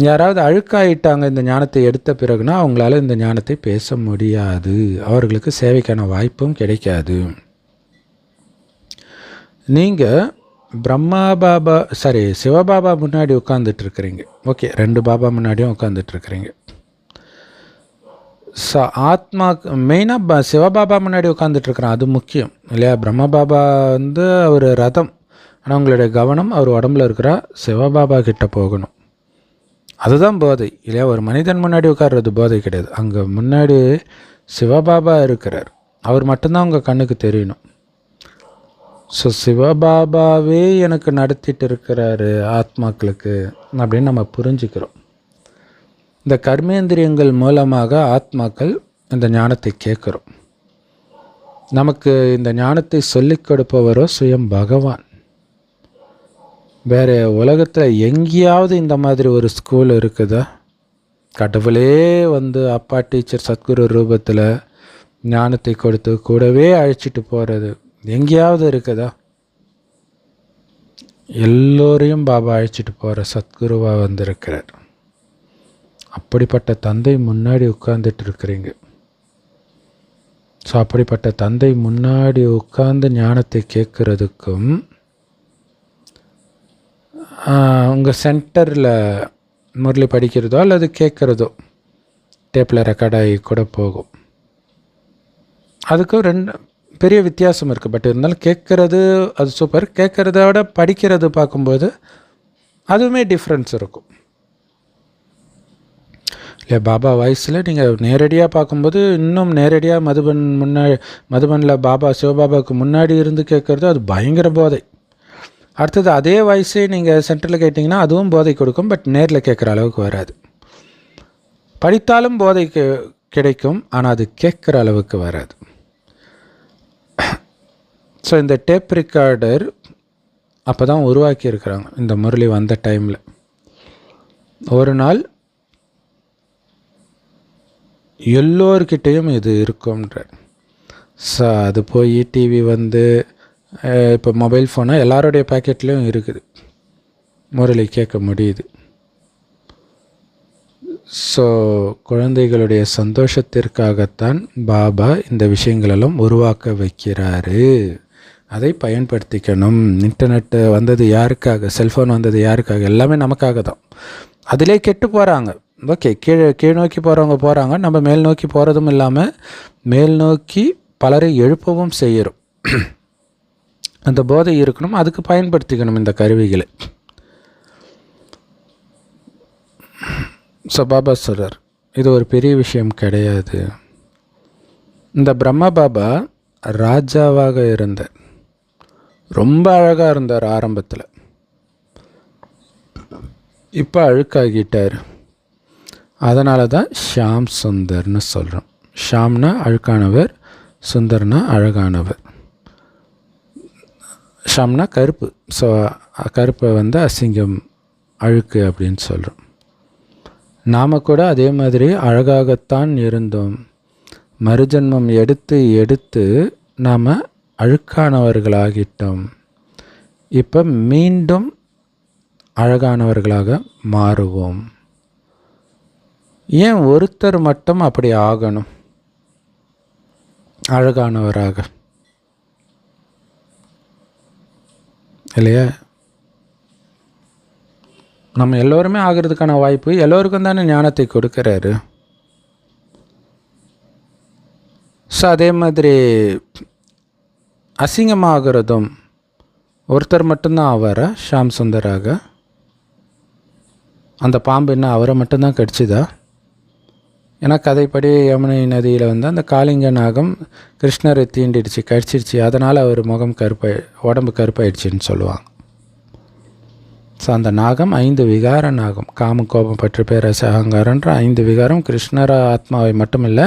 யாராவது அழுக்காயிட்டாங்க இந்த ஞானத்தை எடுத்த பிறகுனா அவங்களால இந்த ஞானத்தை பேச முடியாது, அவர்களுக்கு சேவைக்கான வாய்ப்பும் கிடைக்காது. நீங்கள் சிவபாபா முன்னாடி உட்காந்துட்ருக்குறீங்க. ஓகே, 2 பாபா முன்னாடியும் உட்காந்துட்ருக்குறீங்க. ஸோ ஆத்மா மெயினாக சிவபாபா முன்னாடி உட்காந்துட்ருக்குறேன், அது முக்கியம் இல்லையா? பிரம்ம பாபா அவர் ரதம், ஆனால் உங்களுடைய கவனம் அவர் உடம்புல இருக்கிற சிவபாபா கிட்ட போகணும். அதுதான் போதை இல்லையா? ஒரு மனிதன் முன்னாடி உட்கார்றது போதை கிடையாது. அங்கே முன்னாடி சிவபாபா இருக்கிறார், அவர் மட்டும்தான் உங்கள் கண்ணுக்கு தெரியணும். ஸோ சிவபாபாவே எனக்கு நடத்திட்டு இருக்கிறாரு ஆத்மாக்களுக்கு அப்படின்னு நம்ம புரிஞ்சுக்கிறோம். இந்த கர்மேந்திரியங்கள் மூலமாக ஆத்மாக்கள் இந்த ஞானத்தை கேட்குறோம். நமக்கு இந்த ஞானத்தை சொல்லிக் கொடுப்பவரோ சுயம் பகவான். வேறு உலகத்தில் எங்கேயாவது இந்த மாதிரி ஒரு ஸ்கூல் இருக்குதா? கடவுளே அப்பா டீச்சர் சத்குரு ரூபத்தில் ஞானத்தை கொடுத்து கூடவே அழைச்சிட்டு போகிறது எங்கேயாவது இருக்குதா? எல்லோரையும் பாபா அழைச்சிட்டு போகிற சத்குருவாக வந்திருக்கிறார். அப்படிப்பட்ட தந்தை முன்னாடி உட்கார்ந்துட்டு இருக்கிறீங்க. ஸோ அப்படிப்பட்ட தந்தை முன்னாடி உட்கார்ந்து ஞானத்தை கேட்குறதுக்கும் உங்கள் சென்டரில் முரளி படிக்கிறதோ அல்லது கேட்குறதோ டேப்பில் ரெக்கார்டாகி கூட போகும். அதுக்கும் 2 பெரிய வித்தியாசம் இருக்குது. பட் இருந்தாலும் கேட்குறது அது சூப்பர். கேட்குறத விட படிக்கிறது பார்க்கும்போது அதுவுமே டிஃப்ரென்ஸ் இருக்கும் இல்லையா? பாபா வாய்ஸில் நீங்கள் நேரடியாக பார்க்கும்போது இன்னும் நேரடியாக மதுபனில் பாபா சிவபாபாவுக்கு முன்னாடி இருந்து கேட்குறது அது பயங்கர போதை. அடுத்தது அதே வாய்ஸே நீங்கள் சென்டரில் கேட்டிங்கன்னா அதுவும் போதை கொடுக்கும், பட் நேரில் கேட்குற அளவுக்கு வராது. படித்தாலும் போதை கிடைக்கும், ஆனால் அது கேட்குற அளவுக்கு வராது. ஸோ இந்த டேப் ரெக்கார்டர் அப்போ தான் உருவாக்கியிருக்கிறாங்க. இந்த முரளி வந்த டைமில் ஒரு நாள் எல்லோர்கிட்டையும் இது இருக்கும்ன்றார். ஸோ அது போய் டிவி இப்போ மொபைல் ஃபோனாக எல்லாருடைய பேக்கெட்லேயும் இருக்குது, முரளி கேட்க முடியுது. ஸோ குழந்தைகளுடைய சந்தோஷத்திற்காகத்தான் பாபா இந்த விஷயங்களெல்லாம் உருவாக்க வைக்கிறாரு. அதை பயன்படுத்திக்கணும். இன்டர்நெட்டு வந்தது யாருக்காக? செல்ஃபோன் வந்தது யாருக்காக? எல்லாமே நமக்காக தான். அதிலே கெட்டு போகிறாங்க. ஓகே, கீழ் நோக்கி போகிறாங்க. நம்ம மேல் நோக்கி போகிறதும் இல்லாமல் மேல் நோக்கி பலரை எழுப்பவும் செய்கிறோம். அந்த போதை இருக்கணும், அதுக்கு பயன்படுத்திக்கணும் இந்த கருவிகளை. ஸோ பாபா சொல்கிறார், இது ஒரு பெரிய விஷயம் கிடையாது. இந்த பிரம்ம பாபா ராஜாவாக இருந்தார், ரொம்ப அழகாக இருந்தார் ஆரம்பத்தில். இப்போ அழுக்காகிட்டார். அதனால தான் ஷாம் சுந்தர்னு சொல்கிறோம். ஷாம்னா அழுக்கானவர், சுந்தர்னா அழகானவர். ஷாம்னா கருப்பு. ஸோ கருப்பை அசிங்கம், அழுக்கு அப்படின்னு சொல்கிறோம். நாம் கூட அதே மாதிரி அழகாகத்தான் இருந்தோம். மறுஜன்மம் எடுத்து எடுத்து நாம் அழுக்கானவர்களாகிட்டோம். இப்போ மீண்டும் அழகானவர்களாக மாறுவோம். ஏன் ஒருத்தர் மட்டும் அப்படி ஆகணும் அழகானவராக? இல்லையா? நம்ம எல்லோருமே ஆகிறதுக்கான வாய்ப்பு எல்லோருக்கும் தானே ஞானத்தை கொடுக்குறாரு. ஸோ அதே மாதிரி அசிங்கமாகிறதும் ஒருத்தர் மட்டும்தான் ஆவாரா ஷாம் சுந்தராக? அந்த பாம்பு என்ன அவரை மட்டும்தான் கடிச்சுதா? ஏன்னா கதைப்படி யமுனை நதியில் அந்த காளிங்க நாகம் கிருஷ்ணரை தீண்டிடுச்சு, கடிச்சிடுச்சு. அதனால் அவர் முகம் உடம்பு கருப்பாயிடுச்சின்னு சொல்லுவாங்க. ஸோ அந்த நாகம் 5 விகார நாகம். காமம், கோபம், பற்று, பேராசை, அகங்காரன்ற 5 விகாரம் கிருஷ்ணர ஆத்மாவை மட்டும் இல்லை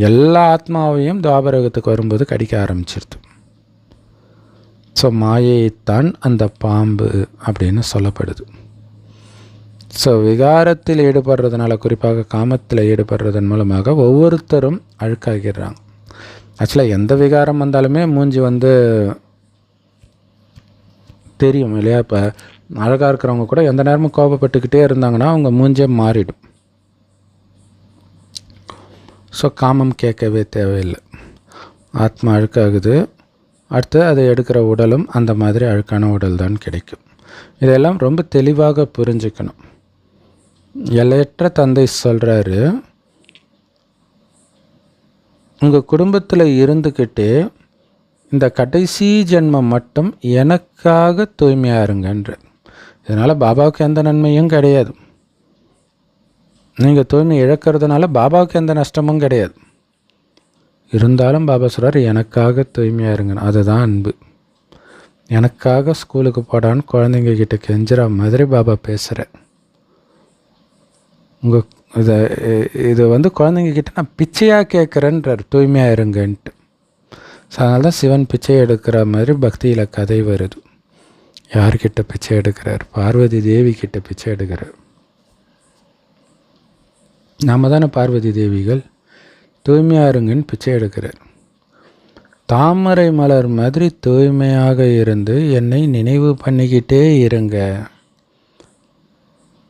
எல்லா ஆத்மாவையும் துவாபரகத்துக்கு வரும்போது கடிக்க ஆரம்பிச்சிருது. ஸோ மாயைத்தான் அந்த பாம்பு அப்படின்னு சொல்லப்படுது. ஸோ விகாரத்தில் ஈடுபடுறதுனால, குறிப்பாக காமத்தில் ஈடுபடுறதன் மூலமாக ஒவ்வொருத்தரும் அழுக்காகிடுறாங்க. ஆக்சுவலாக எந்த விகாரம் வந்தாலுமே மூஞ்சி தெரியும் இல்லையா? இப்போ அழகாக இருக்கிறவங்க கூட எந்த நேரமும் கோபப்பட்டுக்கிட்டே இருந்தாங்கன்னா அவங்க மூஞ்சே மாறிடும். ஸோ காமம் கேட்கவே தேவையில்லை. ஆத்மா அழுக்காகுது, அடுத்து அதை எடுக்கிற உடலும் அந்த மாதிரி அழுக்கான உடல் தான் கிடைக்கும். இதெல்லாம் ரொம்ப தெளிவாக புரிஞ்சுக்கணும். எல்லையற்ற தந்தை சொல்கிறாரு, உங்கள் குடும்பத்தில் இருந்துக்கிட்டே இந்த கடைசி ஜென்மம் மட்டும் எனக்காக தூய்மையாக இருங்கன்ற. இதனால் பாபாவுக்கு எந்த நன்மையும் கிடையாது. நீங்கள் தூய்மை இழக்கிறதுனால பாபாவுக்கு எந்த நஷ்டமும் கிடையாது. இருந்தாலும் பாபா சொல்கிறார், எனக்காக தூய்மையாக இருங்கன்னு. அதுதான் அன்பு. எனக்காக ஸ்கூலுக்கு போடான்னு குழந்தைங்க கிட்ட கெஞ்சுற மாதிரி பாபா பேசுகிறேன். இது குழந்தைங்க கிட்ட நான் பிச்சையாக கேட்குறேன்றார், தூய்மையாக இருங்கன்ட்டு. ஸோ அதனால தான் சிவன் பிச்சை எடுக்கிற மாதிரி பக்தியில் கதை வருது. யார்கிட்ட பிச்சை எடுக்கிறார்? பார்வதி தேவி கிட்ட பிச்சை எடுக்கிறார். நாம் தானே பார்வதி தேவிகள். தூய்மையாக இருங்கன்னு பிச்சை எடுக்கிறார். தாமரை மலர் மாதிரி தூய்மையாக இருந்து என்னை நினைவு பண்ணிக்கிட்டே இருங்க.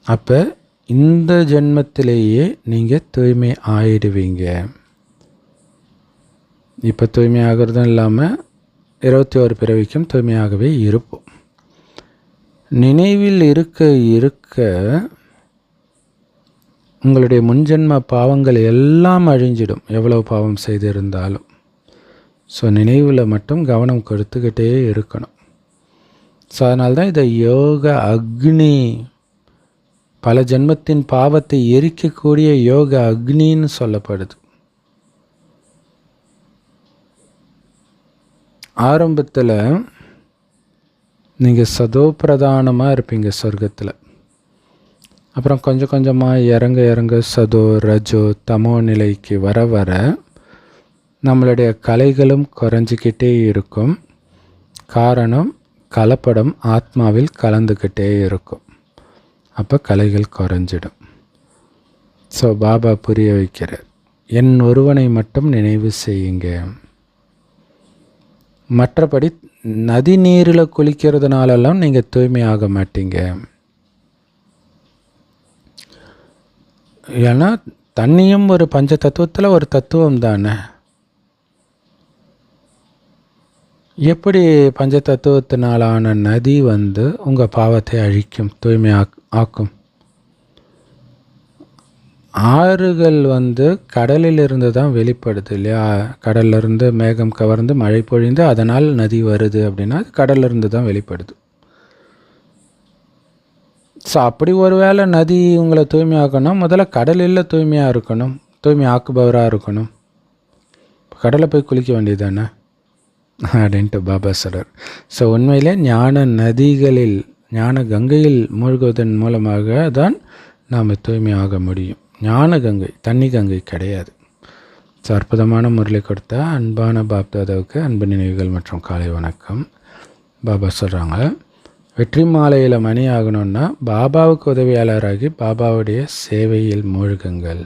அப்போ இந்த ஜென்மத்திலேயே நீங்கள் தூய்மை ஆயிடுவீங்க. இப்போ தூய்மையாகிறதும் இல்லாமல் 21 பிறவிக்கும் தூய்மையாகவே இருப்போம். நினைவில் இருக்க இருக்க உங்களுடைய முன்ஜென்ம பாவங்கள் எல்லாம் அழிஞ்சிடும், எவ்வளவு பாவம் செய்திருந்தாலும். ஸோ நினைவில் மட்டும் கவனம் கொடுத்துக்கிட்டே இருக்கணும். ஸோ அதனால்தான் இதை யோக அக்னி, பல ஜென்மத்தின் பாவத்தை எரிக்கக்கூடிய யோக அக்னின்னு சொல்லப்படுது. ஆரம்பத்தில் நீங்கள் சதோ பிரதானமாக இருப்பீங்க சொர்க்கத்தில். அப்புறம் கொஞ்சம் கொஞ்சமாக இறங்க இறங்க சதோ ரஜோ தமோ நிலைக்கு வர வர நம்மளுடைய கலைகளும் குறைஞ்சிக்கிட்டே இருக்கும். காரணம், கலப்படம் ஆத்மாவில் கலந்துக்கிட்டே இருக்கும். அப்போ கலைகள் குறைஞ்சிடும். ஸோ பாபா புரிய வைக்கிறார், என் ஒருவனை மட்டும் நினைவு செய்யுங்க. மற்றபடி நதி நீரில் குளிக்கிறதுனாலெல்லாம் நீங்கள் தூய்மையாக மாட்டீங்க. ஏன்னா தண்ணியும் ஒரு பஞ்ச தத்துவத்தில் ஒரு தத்துவம் தானே. எப்படி பஞ்ச தத்துவத்தினாலான நதி உங்கள் பாவத்தை அழிக்கும், தூய்மை ஆக்கும்? ஆறுகள் கடலிலிருந்து தான் வெளிப்படுது இல்லையா? கடல்லிருந்து மேகம் கவர்ந்து மழை பொழிந்து அதனால் நதி வருது அப்படின்னா அது கடல்லிருந்து தான் வெளிப்படுது. ஸோ அப்படி ஒரு வேளை நதி உங்களை தூய்மையாக்கணும், முதல்ல கடலில் தூய்மையாக இருக்கணும், தூய்மை ஆக்குபவராக இருக்கணும். கடலை போய் குளிக்க வேண்டியது தானே அப்படின்ட்டு பாபா சொல்கிறார். ஸோ உண்மையிலே ஞான நதிகளில், ஞான கங்கையில் மூழ்குவதன் மூலமாக தான் நாம் தூய்மையாக முடியும். ஞான கங்கை, தண்ணி கங்கை கிடையாது. ஸோ அற்புதமான முரளி கொடுத்த அன்பான பாப்தாதாவுக்கு அன்பு நினைவுகள் மற்றும் காலை வணக்கம். பாபா சொல்கிறாங்க, வெற்றி மாலையில் மணி ஆகணும்னா பாபாவுக்கு உதவியாளராகி பாபாவுடைய சேவையில் மூழ்குங்கள்.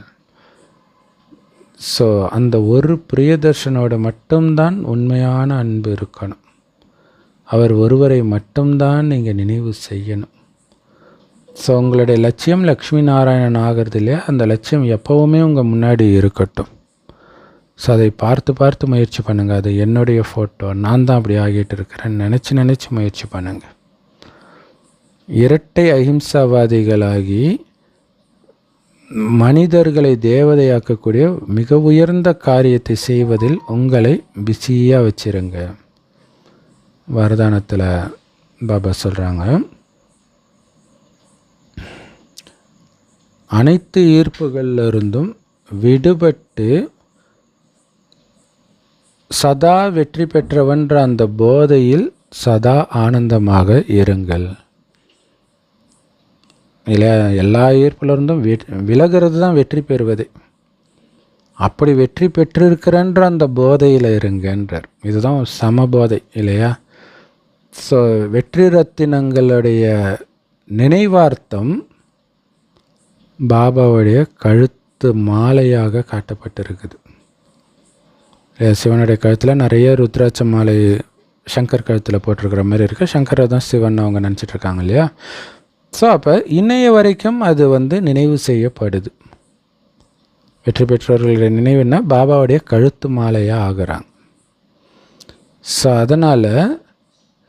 ஸோ அந்த ஒரு பிரியதர்ஷனோட மட்டும்தான் உண்மையான அன்பு இருக்கணும். அவர் ஒருவரை மட்டும்தான் நீங்கள் நினைவு செய்யணும். ஸோ உங்களுடைய லட்சியம் லக்ஷ்மி நாராயணன் ஆகிறது இல்லையா? அந்த லட்சியம் எப்போவுமே உங்கள் முன்னாடி இருக்கட்டும். ஸோ அதை பார்த்து பார்த்து முயற்சி பண்ணுங்கள். அது என்னுடைய ஃபோட்டோ, நான் தான் அப்படி ஆகிட்டு இருக்கிறேன்னு நினச்சி முயற்சி பண்ணுங்கள். இரட்டை அஹிம்சாவாதிகளாகி மனிதர்களை தேவதையாக்கக்கூடிய மிக உயர்ந்த காரியத்தை செய்வதில் உங்களை பிஸியாக வச்சிருங்க. வரதானத்தில் பாபா சொல்கிறாங்க, அனைத்து ஈர்ப்புகளிலிருந்தும் விடுபட்டு சதா வெற்றி பெற்றவன்ற அந்த போதையில் சதா ஆனந்தமாக இருங்கள். இல்லை, எல்லா ஈர்ப்பிலிருந்தும் விலகிறது தான் வெற்றி பெறுவது. அப்படி வெற்றி பெற்றிருக்கிறன்ற அந்த போதையில் இருங்கன்றார். இதுதான் சமபோதை இல்லையா? ஸோ வெற்றி ரத்தினங்களுடைய நினைவார்த்தம் பாபாவுடைய கழுத்து மாலையாக காட்டப்பட்டிருக்குது. சிவனுடைய கழுத்தில் நிறைய ருத்ராட்ச மாலை சங்கர் கழுத்தில் போட்டிருக்கிற மாதிரி இருக்குது. சங்கரை தான் சிவன் அவங்க நினச்சிட்ருக்காங்க இல்லையா? ஸோ அப்போ இன்னைய வரைக்கும் அது நினைவு செய்யப்படுது. வெற்றி பெற்றவர்களுடைய நினைவுன்னா பாபாவுடைய கழுத்து மாலையாக ஆகிறாங்க. ஸோ அதனால்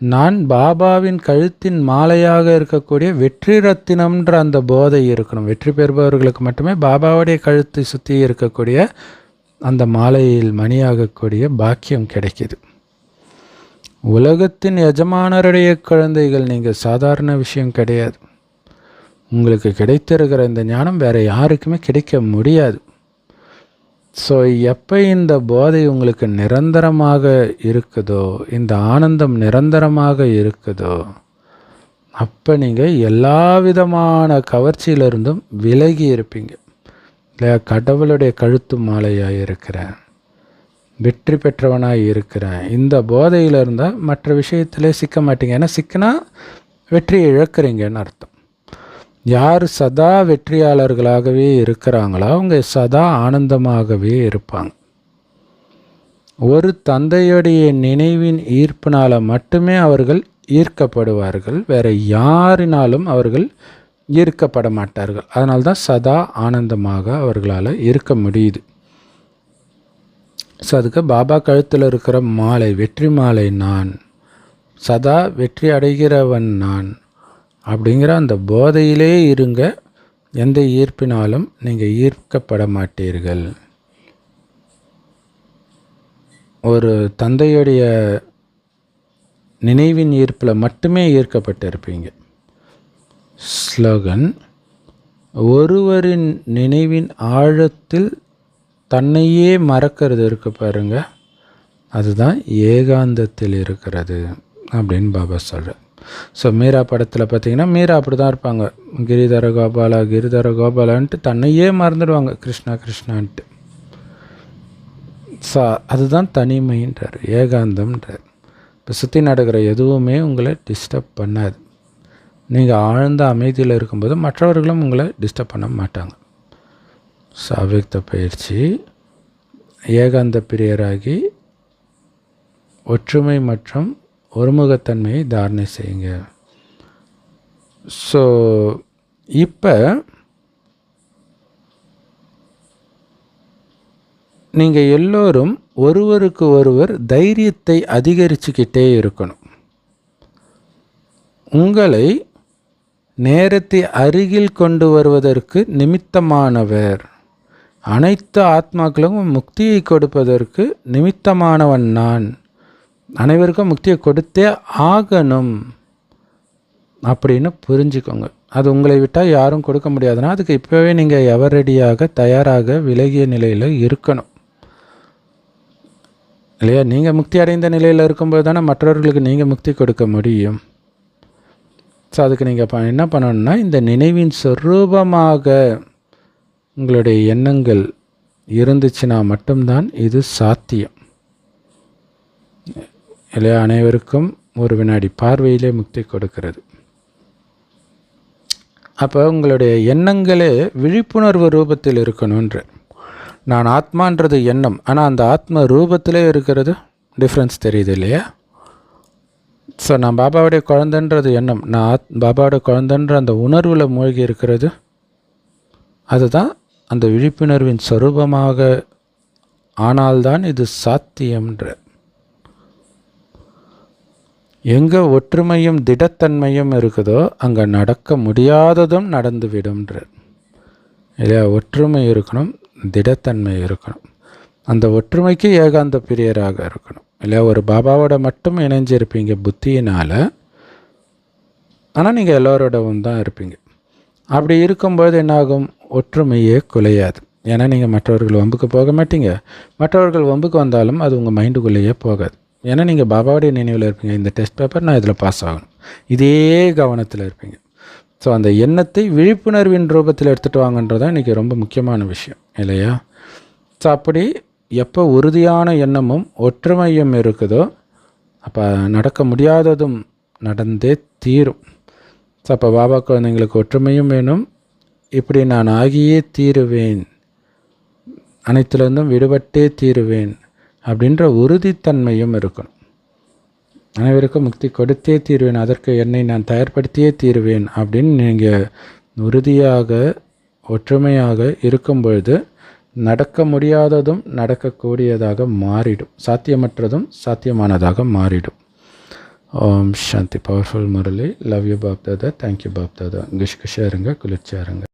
நான் பாபாவின் கழுத்தின் மாலையாக இருக்கக்கூடிய வெற்றி ரத்தினம்ன்ற அந்த போதை இருக்கணும். வெற்றி பெறுபவர்களுக்கு மட்டுமே பாபாவுடைய கழுத்தை சுற்றி இருக்கக்கூடிய அந்த மாலையில் மணியாகக்கூடிய பாக்கியம் கிடைக்கிது. உலகத்தின் எஜமானருடைய குழந்தைகள், நீங்கள் சாதாரண விஷயம் கிடையாது. உங்களுக்கு கிடைத்திருக்கிற இந்த ஞானம் வேறு யாருக்குமே கிடைக்க முடியாது. ஸோ எப்போ இந்த போதை உங்களுக்கு நிரந்தரமாக இருக்குதோ, இந்த ஆனந்தம் நிரந்தரமாக இருக்குதோ, அப்போ நீங்கள் எல்லா விதமான கவர்ச்சியிலிருந்தும் விலகி இருப்பீங்க. இல்லை, கடவுளுடைய கழுத்து மாலையாக இருக்கிறேன், வெற்றி பெற்றவனாக இருக்கிறேன், இந்த போதையில் இருந்தால் மற்ற விஷயத்திலே சிக்க மாட்டீங்க. ஏன்னா சிக்கினா வெற்றியை இழக்கிறீங்கன்னு அர்த்தம். யார் சதா வெற்றியாளர்களாகவே இருக்கிறாங்களோ அவங்க சதா ஆனந்தமாகவே இருப்பாங்க. ஒரு தந்தையுடைய நினைவின் ஈர்ப்பினால் மட்டுமே அவர்கள் ஈர்க்கப்படுவார்கள். வேறு யாரினாலும் அவர்கள் ஈர்க்கப்பட மாட்டார்கள். அதனால்தான் சதா ஆனந்தமாக அவர்களால் இருக்க முடியுது. ஸோ அதுக்கு பாபா கழுத்தில் இருக்கிற மாலை, வெற்றி மாலை, நான் சதா வெற்றி அடைகிறவன் நான் அப்படிங்கிற அந்த போதையிலே இருங்க. எந்த ஈர்ப்பினாலும் நீங்கள் ஈர்க்கப்பட மாட்டீர்கள். ஒரு தந்தையுடைய நினைவின் ஈர்ப்பில் மட்டுமே ஈர்க்கப்பட்டிருப்பீங்க. ஸ்லோகன்: ஒருவரின் நினைவின் ஆழத்தில் தன்னையே மறக்கிறது இருக்கு பாருங்க, அதுதான் ஏகாந்தத்தில் இருக்கிறது அப்படின்னு பாபா சொல்கிறார். ஸோ மீரா படத்தில் பார்த்திங்கன்னா மீரா அப்படி தான் இருப்பாங்க. கிரிதர கோபாலா கிரிதர கோபாலான்ட்டு தன்னையே மறந்துடுவாங்க, கிருஷ்ணா கிருஷ்ணான்ட்டு. ஸோ அதுதான் தனிமைன்றார், ஏகாந்தம்ன்றார். இப்போ சுற்றி நடக்கிற எதுவுமே உங்களை டிஸ்டர்ப் பண்ணாது. நீங்கள் ஆழ்ந்த அமைதியில் இருக்கும்போது மற்றவர்களும் உங்களை டிஸ்டர்ப் பண்ண மாட்டாங்க. ஸோ அவ்யக்த பயிற்சி, ஏகாந்த பிரியராகி ஒற்றுமை மற்றும் ஒருமுகத்தன்மையை தாரணை செய்யுங்க. ஸோ இப்போ நீங்கள் எல்லோரும் ஒருவருக்கு ஒருவர் தைரியத்தை அதிகரிச்சுக்கிட்டே இருக்கணும். உங்களை நேரத்தை அருகில் கொண்டு வருவதற்கு நிமித்தமானவர், அனைத்து ஆத்மாக்களுக்கும் முக்தியை கொடுப்பதற்கு நிமித்தமானவன் நான், அனைவருக்கும் முக்தியை கொடுத்தே ஆகணும் அப்படின்னு புரிஞ்சுக்கோங்க. அது உங்களை விட்டால் யாரும் கொடுக்க முடியாதுன்னா அதுக்கு இப்போவே நீங்கள் எவரடியாக தயாராக விலகிய நிலையில் இருக்கணும் இல்லையா? நீங்கள் முக்தி அடைந்த நிலையில் இருக்கும்போது தானே மற்றவர்களுக்கு நீங்கள் முக்தி கொடுக்க முடியும். ஸோ அதுக்கு நீங்கள் என்ன பண்ணணும்னா, இந்த நினைவின் சொரூபமாக உங்களுடைய எண்ணங்கள் இருந்துச்சுன்னா மட்டும்தான் இது சாத்தியம் இல்லையா? அனைவருக்கும் ஒரு வினாடி பார்வையிலே முக்தி கொடுக்கிறது. அப்போ உங்களுடைய எண்ணங்களே விழிப்புணர்வு ரூபத்தில் இருக்கணுன்ற. நான் ஆத்மான்றது எண்ணம், ஆனால் அந்த ஆத்ம ரூபத்திலே இருக்கிறது டிஃப்ரென்ஸ் தெரியுது இல்லையா? ஸோ நான் பாபாவுடைய குழந்தைன்றது எண்ணம், நான் பாபாவுடைய குழந்தைன்ற அந்த உணர்வில் மூழ்கி இருக்கிறது, அதுதான் அந்த விழிப்புணர்வின் சொரூபமாக. ஆனால்தான் இது சாத்தியம்ன்ற. எங்கே ஒற்றுமையும் திடத்தன்மையும் இருக்குதோ அங்கே நடக்க முடியாததும் நடந்துவிடும்ன்ற இல்லையா? ஒற்றுமை இருக்கணும், திடத்தன்மை இருக்கணும். அந்த ஒற்றுமைக்கு ஏகாந்த பிரியராக இருக்கணும் இல்லையா? ஒரு பாபாவோட மட்டும் இணைஞ்சிருப்பீங்க புத்தியினால், ஆனால் நீங்கள் எல்லோரோடவும் தான் இருப்பீங்க. அப்படி இருக்கும்போது என்னாகும்? ஒற்றுமையே குலையாது. ஏன்னா நீங்கள் மற்றவர்கள் வம்புக்கு போக மாட்டீங்க, மற்றவர்கள் வம்புக்கு வந்தாலும் அது உங்கள் மைண்டுக்குள்ளேயே போகாது. ஏன்னா நீங்கள் பாபாவுடைய நினைவில் இருப்பீங்க. இந்த டெஸ்ட் பேப்பர் நான் இதில் பாஸ் ஆகணும், இதே கவனத்தில் இருப்பீங்க. ஸோ அந்த எண்ணத்தை விழிப்புணர்வின் ரூபத்தில் எடுத்துகிட்டு வாங்கன்றதான் இன்றைக்கி ரொம்ப முக்கியமான விஷயம் இல்லையா? ஸோ அப்படி எப்போ உறுதியான எண்ணமும் ஒற்றுமையும் இருக்குதோ அப்போ நடக்க முடியாததும் நடந்தே தீரும். ஸோ அப்போ பாபா குழந்தைங்களுக்கு ஒற்றுமையும் வேணும், இப்படி நான் ஆகியே தீருவேன், அனைத்துலேருந்தும் விடுபட்டே தீருவேன் அப்படின்ற உறுதித்தன்மையும் இருக்கணும். அனைவருக்கும் முக்தி கொடுத்தே தீருவேன், அதற்கு என்னை நான் தயார்படுத்தியே தீருவேன் அப்படின்னு நீங்கள் உறுதியாக ஒற்றுமையாக இருக்கும் பொழுது நடக்க முடியாததும் நடக்கக்கூடியதாக மாறிடும், சாத்தியமற்றதும் சாத்தியமானதாக மாறிடும். ஓம் சாந்தி. Powerful Murli. Love you Bap Dada. Thank you Bap Dada. குஷ் குஷாக இருங்க, குளிர்ச்சியாக இருங்க.